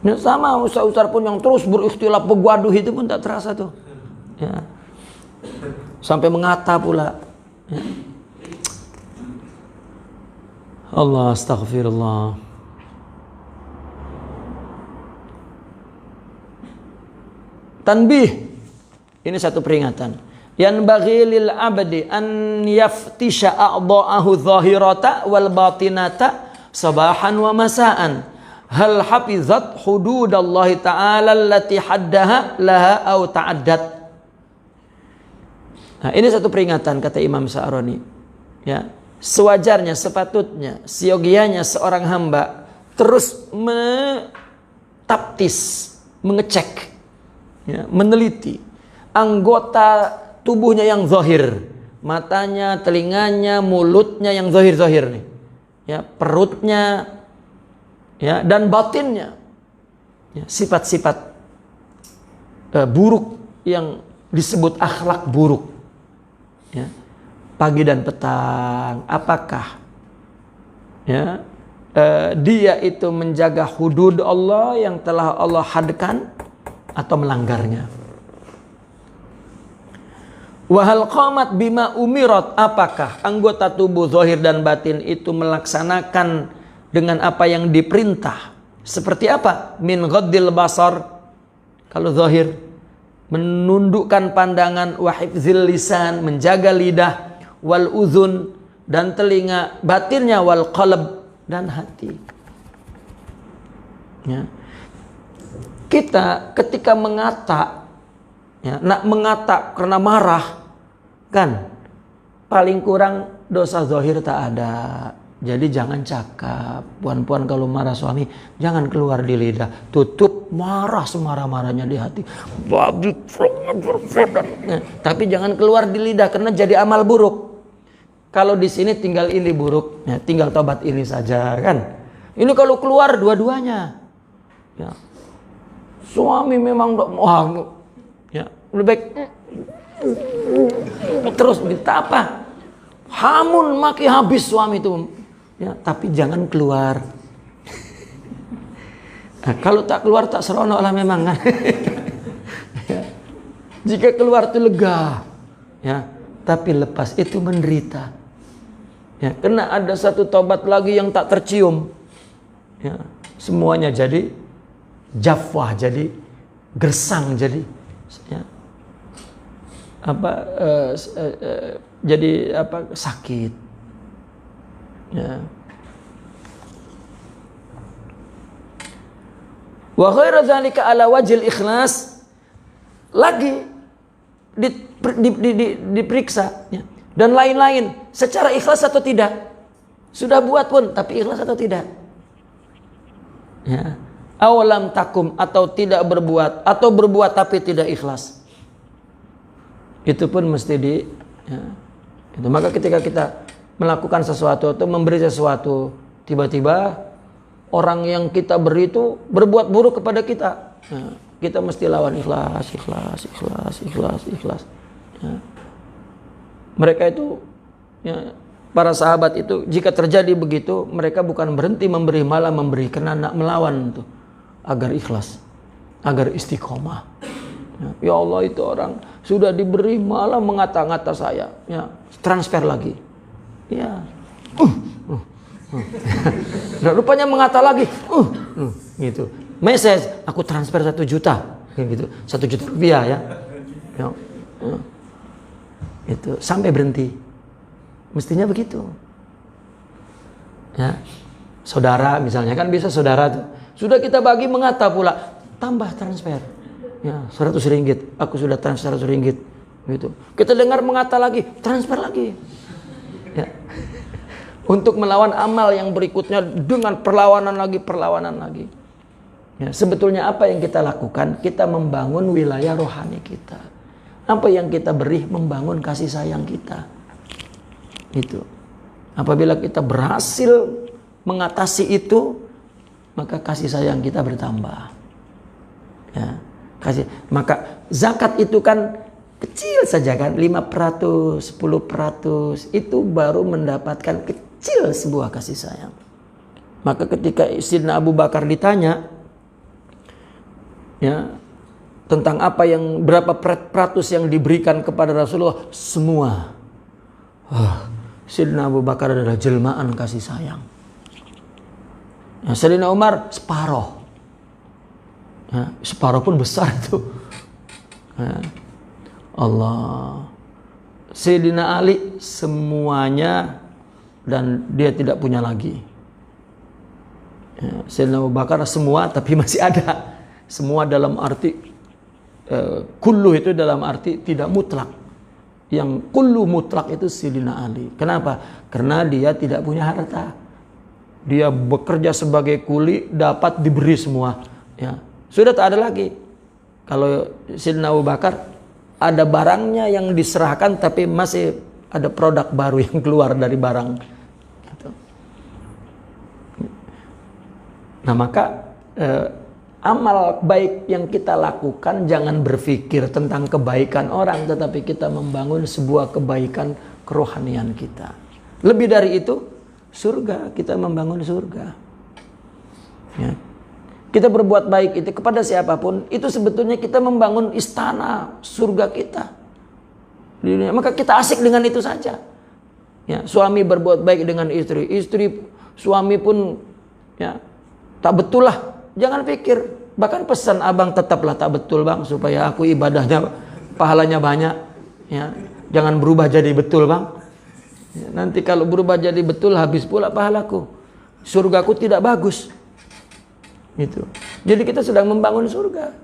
A: Nah, sama ustaz-ustaz pun yang terus berikhtilaf begaduh itu pun tak terasa tuh. Ya. Sampai mengata pula. Ya. Allah astaghfirullah. Tanbih. Ini satu peringatan. Yanbaghi lil abdi an yaftisha a'dha'ahu dhahirata wal batinata sabahan wa masaan. Hal hafizat hududallahi ta'ala allati haddaha laha aw ta'addat. Nah, ini satu peringatan kata Imam Sa'roni. Ya, sewajarnya, sepatutnya, siogianya seorang hamba terus mentaptis, mengecek, ya, meneliti anggota tubuhnya yang zahir, matanya, telinganya, mulutnya yang zahir-zahir nih. Ya, perutnya, ya, dan batinnya, ya, sifat-sifat buruk yang disebut akhlak buruk, ya, pagi dan petang, apakah, ya, dia itu menjaga hudud Allah yang telah Allah hadkan atau melanggarnya. Wahal qamat bima umirat, apakah anggota tubuh zahir dan batin itu melaksanakan dengan apa yang diperintah. Seperti apa? Min ghaddil basar, kalau zahir, menundukkan pandangan, wa hifzil lisan, menjaga lidah, wal uzun, dan telinga, batinnya, wal qalb, dan hati. Ya. Kita ketika mengata, ya, nak mengata karena marah, kan paling kurang dosa zahir tak ada. Jadi jangan cakap. Puan-puan kalau marah suami, jangan keluar di lidah. Tutup, marah semarah-marahnya di hati. Tapi jangan keluar di lidah karena jadi amal buruk. Kalau di sini tinggal ini buruk, ya, tinggal tobat ini saja, kan. Ini kalau keluar dua-duanya. Ya. Suami memang ya, lebih baik terus minta apa? Hamun maki habis suami itu. Ya, tapi jangan keluar. Nah, kalau tak keluar tak seronok lah memang, kan. Ya. Jika keluar itu lega, ya, tapi lepas itu menderita. Ya, karena ada satu tobat lagi yang tak tercium. Ya, semuanya jadi jafwah, jadi gersang, jadi, ya, jadi sakit. Ya. Wa ghairu dzalika ala wajhil ikhlas, lagi diperiksa, ya, dan lain-lain secara ikhlas atau tidak. Sudah buat pun tapi ikhlas atau tidak. Ya. Awalam takum, atau tidak berbuat, atau berbuat tapi tidak ikhlas. Itu pun mesti ya. Itu. Maka ketika kita melakukan sesuatu atau memberi sesuatu, tiba-tiba orang yang kita beri itu berbuat buruk kepada kita, ya, kita mesti lawan ikhlas. Ya. Mereka itu, ya, para sahabat itu jika terjadi begitu, mereka bukan berhenti memberi, malah memberi karena nak melawan itu agar ikhlas, agar istiqomah. Ya Allah, itu orang sudah diberi malah mengata-ngata saya, ya, transfer lagi. Ya. Nah, rupanya mengata lagi. Gitu. Message, aku transfer 1 juta. Gitu. 1 juta rupiah, ya. Ya. Itu sampai berhenti. Mestinya begitu. Ya. Saudara misalnya, kan bisa saudara tuh. Sudah kita bagi mengata pula, tambah transfer. Ya, 100 ringgit. Aku sudah transfer 100 ringgit. Gitu. Kita dengar mengata lagi, transfer lagi. Ya. untuk melawan amal yang berikutnya dengan perlawanan lagi. Ya, sebetulnya apa yang kita lakukan? Kita membangun wilayah rohani kita. Apa yang kita beri? Membangun kasih sayang kita. Itu. Apabila kita berhasil mengatasi itu, maka kasih sayang kita bertambah. Ya, maka zakat itu kan kecil saja kan, 5%, 10%, itu baru mendapatkan kecil sebuah kasih sayang. Maka ketika Sayyidina Abu Bakar ditanya, ya, tentang apa yang berapa peratus yang diberikan kepada Rasulullah, semua. Sayyidina Abu Bakar adalah jelmaan kasih sayang. Ya, Sayyidina Umar separuh. Ya, separuh pun besar itu. Ya, Allah. Sayyidina Ali semuanya dan dia tidak punya lagi. Ya, Sayyidina Abu Bakar semua tapi masih ada. Semua dalam arti kullu itu dalam arti tidak mutlak. Yang kullu mutlak itu Sayyidina Ali. Kenapa? Karena dia tidak punya harta. Dia bekerja sebagai kuli, dapat diberi semua. Ya, sudah tak ada lagi. Kalau Sayyidina Abu Bakar ada barangnya yang diserahkan, tapi masih ada produk baru yang keluar dari barang. Gitu. Nah maka amal baik yang kita lakukan, jangan berpikir tentang kebaikan orang, tetapi kita membangun sebuah kebaikan kerohanian kita. Lebih dari itu, surga, kita membangun surga. Ya. Kita berbuat baik itu kepada siapapun, itu sebetulnya kita membangun istana surga kita di dunia. Maka kita asik dengan itu saja. Ya, suami berbuat baik dengan istri, suami pun ya tak betul lah. Jangan pikir, bahkan pesan abang tetaplah tak betul bang, supaya aku ibadahnya pahalanya banyak. Ya, jangan berubah jadi betul bang. Ya, nanti kalau berubah jadi betul habis pula pahalaku. Surgaku tidak bagus. Gitu. Jadi kita sedang membangun surga.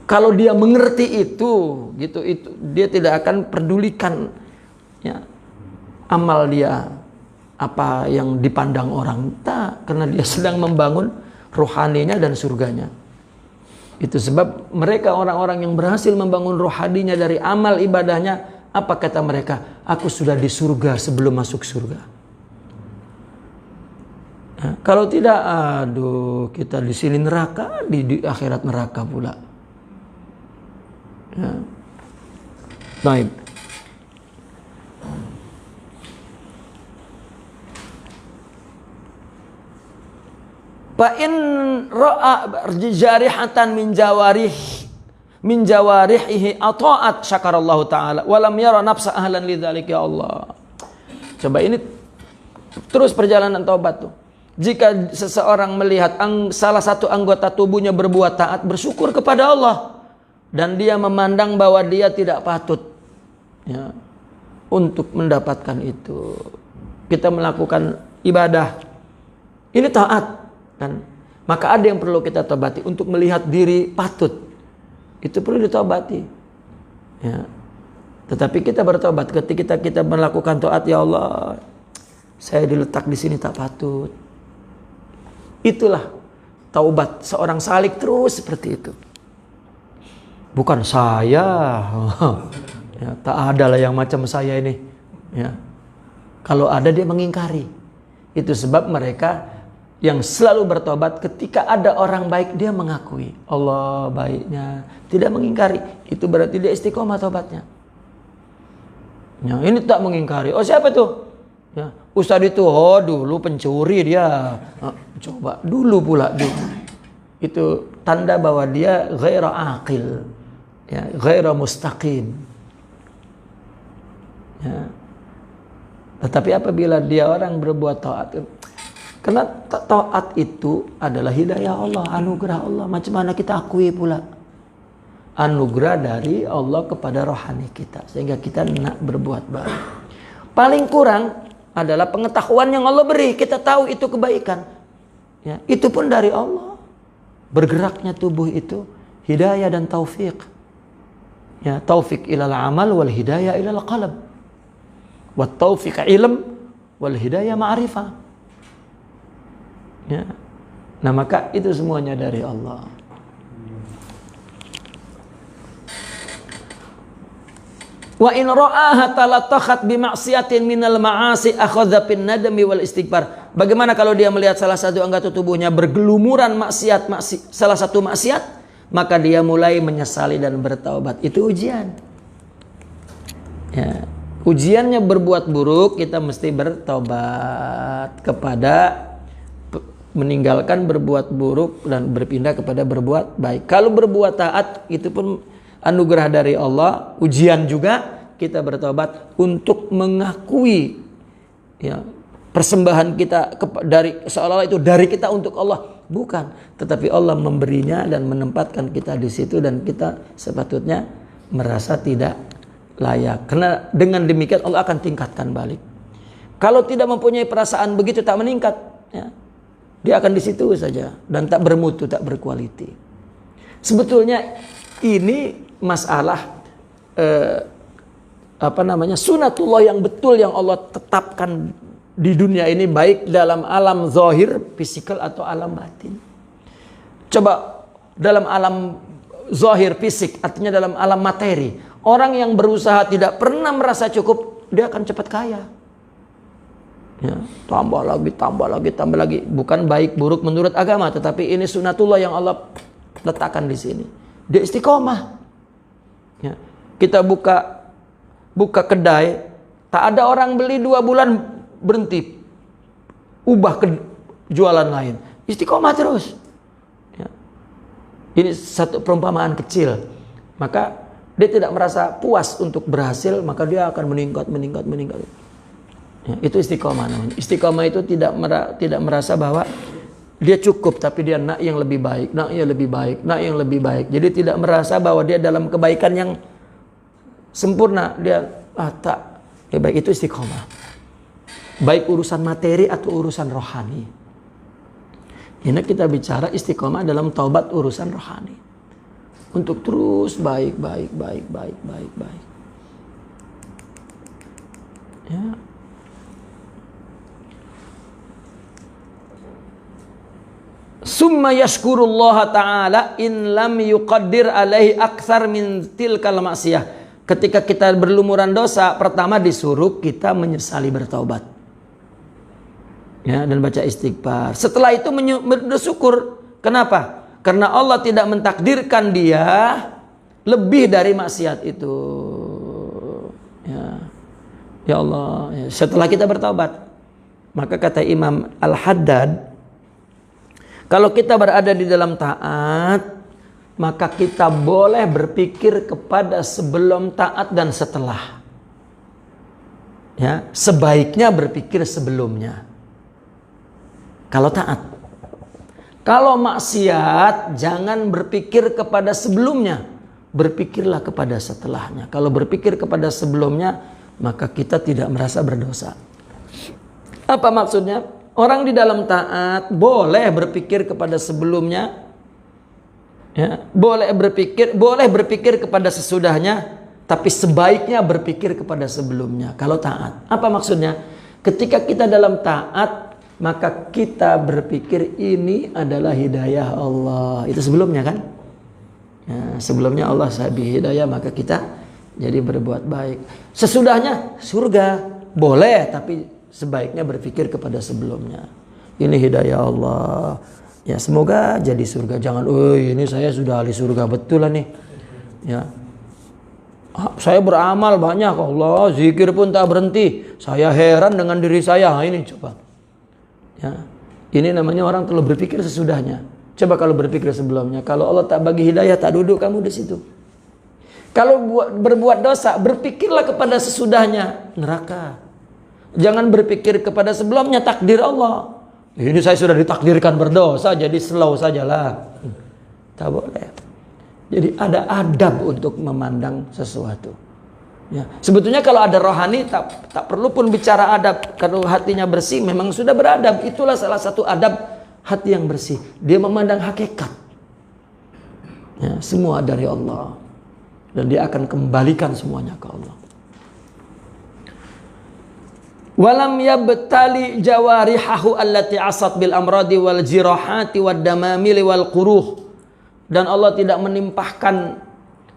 A: Kalau dia mengerti itu, gitu, itu dia tidak akan pedulikan ya, amal dia apa yang dipandang orang, tak, karena dia sedang membangun rohaninya dan surganya. Itu sebab mereka orang-orang yang berhasil membangun rohaninya dari amal ibadahnya, apa kata mereka? Aku sudah di surga sebelum masuk surga. Nah, kalau tidak, aduh, kita di sini neraka, di akhirat neraka pula. Ya. Baik. Fa in ra'a jarihatan min jawarihi ata'at syakarallahu taala wa lam yara nafsa ahlan lidzalika, ya Allah. Coba ini terus perjalanan taubat tuh. Jika seseorang melihat salah satu anggota tubuhnya berbuat taat, bersyukur kepada Allah, dan dia memandang bahwa dia tidak patut ya, untuk mendapatkan itu. Kita melakukan ibadah ini taat, dan maka ada yang perlu kita tobati untuk melihat diri patut. Itu perlu ditobati. Ya. Tetapi kita bertobat ketika kita melakukan taat, ya Allah, saya diletak di sini tak patut. Itulah taubat seorang salik terus seperti itu. Bukan saya, ya, tak ada lah yang macam saya ini. Ya. Kalau ada dia mengingkari. Itu sebab mereka yang selalu bertobat ketika ada orang baik dia mengakui Allah baiknya, tidak mengingkari. Itu berarti dia istiqomah tobatnya. Ya, ini tak mengingkari. Oh siapa tuh? Ya, Ustaz itu, oh dulu pencuri dia. Coba dulu pula dia. Itu tanda bahwa dia ghaira aqil, ya, ghaira mustaqim. Ya. Tetapi apabila dia orang berbuat taat, karena taat itu adalah hidayah Allah, anugerah Allah. Macam mana kita akui pula? Anugerah dari Allah kepada rohani kita, sehingga kita nak berbuat baik. Paling kurang adalah pengetahuan yang Allah beri. Kita tahu itu kebaikan. Ya, itu pun dari Allah. Bergeraknya tubuh itu hidayah dan taufik. Ya, taufik ilal amal wal hidayah ilal qalb. Wa taufik ilm wal hidayah ma'rifah. Ya. Nah, maka itu semuanya dari Allah. Wa in ra'aha talatakhat bi ma'siyatin minal ma'asi akhadha bin nadami wal istighfar. Bagaimana kalau dia melihat salah satu anggota tubuhnya bergelumuran maksiat, salah satu maksiat, maka dia mulai menyesali dan bertaubat. Itu ujian. Ya. Ujiannya berbuat buruk, kita mesti bertobat kepada meninggalkan berbuat buruk dan berpindah kepada berbuat baik. Kalau berbuat taat, itu pun anugerah dari Allah. Ujian juga, kita bertobat untuk mengakui ya, persembahan kita dari seolah-olah itu dari kita untuk Allah. Bukan, tetapi Allah memberinya dan menempatkan kita di situ, dan kita sepatutnya merasa tidak layak. Karena dengan demikian Allah akan tingkatkan balik. Kalau tidak mempunyai perasaan begitu, tak meningkat, ya, dia akan di situ saja dan tak bermutu, tak berkualiti. Sebetulnya ini masalah sunatullah yang betul yang Allah tetapkan di dunia ini, baik dalam alam zahir, fisikal, atau alam batin. Coba dalam alam zahir, fisik, artinya dalam alam materi, orang yang berusaha tidak pernah merasa cukup, dia akan cepat kaya. Ya, tambah lagi. Bukan baik buruk menurut agama, tetapi ini sunatullah yang Allah letakkan di sini. Dia istiqomah. Ya, kita buka kedai, tak ada orang beli 2 bulan berhenti, ubah ke jualan lain. Istiqomah terus. Ya. Ini satu perumpamaan kecil. Maka dia tidak merasa puas untuk berhasil, maka dia akan meningkat. Ya, itu istiqomah namanya. Istiqomah itu tidak merasa bahwa dia cukup, tapi dia nak yang lebih baik. Jadi tidak merasa bahwa dia dalam kebaikan yang sempurna. Dia tak lebih baik. Itu istiqomah. Baik urusan materi atau urusan rohani. Ini kita bicara istiqomah dalam taubat urusan rohani. Untuk terus baik. Ya. Summa yashkurullaha ta'ala in lam yuqaddir alaihi akthar min tilkal ma'siyah. Ketika kita berlumuran dosa, pertama disuruh kita menyesali, bertaubat. Ya, dan baca istighfar. Setelah itu bersyukur. Kenapa? Karena Allah tidak mentakdirkan dia lebih dari maksiat itu. Ya Allah, ya. Setelah kita bertaubat, maka kata Imam Al-Haddad, kalau kita berada di dalam taat, maka kita boleh berpikir kepada sebelum taat dan setelah. Ya, sebaiknya berpikir sebelumnya. Kalau taat. Kalau maksiat, jangan berpikir kepada sebelumnya, berpikirlah kepada setelahnya. Kalau berpikir kepada sebelumnya, maka kita tidak merasa berdosa. Apa maksudnya? Orang di dalam taat boleh berpikir kepada sebelumnya, ya, boleh berpikir kepada sesudahnya, tapi sebaiknya berpikir kepada sebelumnya. Kalau taat, apa maksudnya? Ketika kita dalam taat, maka kita berpikir ini adalah hidayah Allah. Itu sebelumnya kan? Ya, sebelumnya Allah sabi hidayah, maka kita jadi berbuat baik. Sesudahnya surga boleh, tapi sebaiknya berpikir kepada sebelumnya. Ini hidayah Allah. Ya, semoga jadi surga. Jangan, ini saya sudah ahli surga betul lah nih. Ya. Saya beramal banyak, Allah, zikir pun tak berhenti. Saya heran dengan diri saya. Ini coba. Ya. Ini namanya orang kalau berpikir sesudahnya. Coba kalau berpikir sebelumnya. Kalau Allah tak bagi hidayah, tak duduk kamu di situ. Kalau berbuat dosa, berpikirlah kepada sesudahnya, neraka. Jangan berpikir kepada sebelumnya, takdir Allah. Ini saya sudah ditakdirkan berdosa, jadi slow sajalah. Tak boleh. Jadi ada adab untuk memandang sesuatu. Ya. Sebetulnya kalau ada rohani, tak perlu pun bicara adab. Kalau hatinya bersih, memang sudah beradab. Itulah salah satu adab hati yang bersih. Dia memandang hakikat. Ya, semua dari Allah. Dan dia akan kembalikan semuanya ke Allah. Walam yabtali jawarihahu allati asat bil amradi wal jirahati wad damamili wal quruh. Dan Allah tidak menimpahkan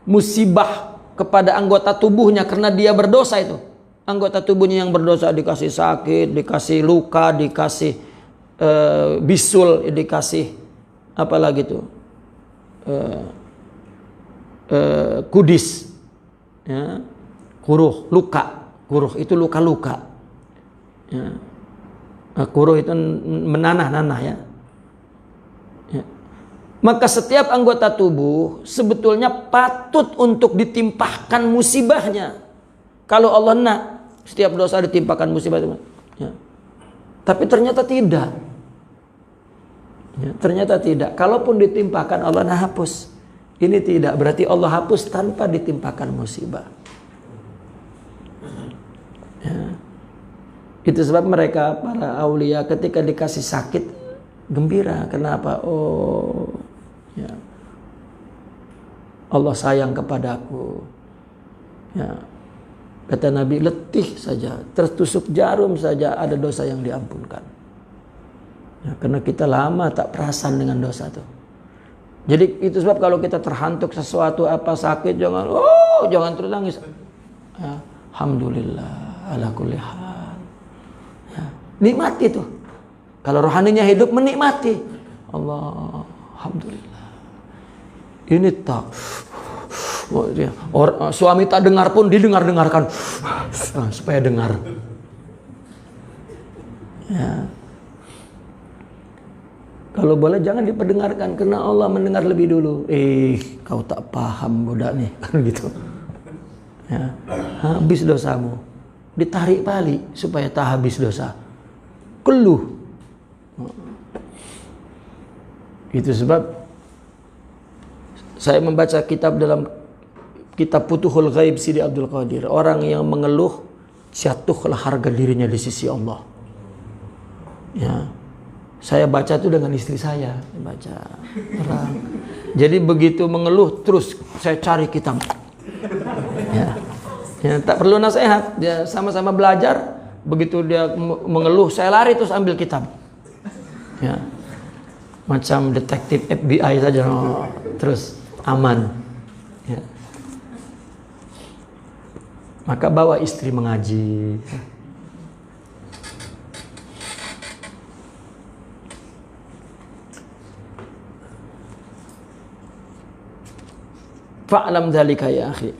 A: musibah kepada anggota tubuhnya karena dia berdosa itu. Anggota tubuhnya yang berdosa dikasih sakit, dikasih luka, dikasih bisul, dikasih apalagi itu kudis, ya. Kuruh, luka. Kuruh itu luka-luka. Ya. Kuruh itu menanah-nanah, ya. Ya. Maka setiap anggota tubuh sebetulnya patut untuk ditimpahkan musibahnya. Kalau Allah nak setiap dosa ditimpahkan musibah, ya. Tapi ternyata tidak. Ya, ternyata tidak. Kalaupun ditimpahkan Allah nah hapus. Ini tidak berarti Allah hapus tanpa ditimpahkan musibah. Ya. Itu sebab mereka para aulia ketika dikasih sakit gembira. Kenapa? Oh, ya. Allah sayang kepadaku. Ya. Kata Nabi, letih saja, tertusuk jarum saja ada dosa yang diampunkan. Ya, karena kita lama tak perasan dengan dosa itu. Jadi itu sebab kalau kita terhantuk sesuatu apa sakit jangan terus nangis. Ya, alhamdulillah ala kulli hal. Ya, nikmati itu. Kalau rohaninya hidup menikmati. Allah, alhamdulillah. Ini tak. Suami tak dengar pun didengar-dengarkan supaya dengar. Ya. Kalau boleh jangan diperdengarkan karena Allah mendengar lebih dulu. Kau tak paham budak nih, kan gitu. Ya. Habis dosamu. Ditarik balik supaya tak habis dosa. Keluh. Itu sebab saya membaca kitab dalam kitab Futuhul Ghaib Sidi Abdul Qadir. Orang yang mengeluh jatuhlah harga dirinya di sisi Allah. Ya. Saya baca itu dengan istri saya, baca terang. Jadi begitu mengeluh terus saya cari kitab. Ya. Ya, tak perlu nasihat, dia sama-sama belajar. Begitu dia mengeluh, saya lari terus ambil kitab. Ya. Macam detektif FBI saja, terus aman. Ya. Maka bawa istri mengaji. Fa'lam dzalika ya akhi.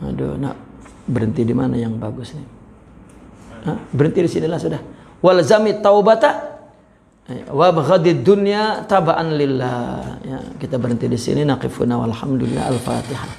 A: Aduh, nak berhenti di mana yang bagus nih? Berhenti di sinilah sudah. Walzami taubata wa baghadid dunya taba'an lillah. Ya, kita berhenti di sini. Naqifuna walhamdulillah. Al-Fatihah.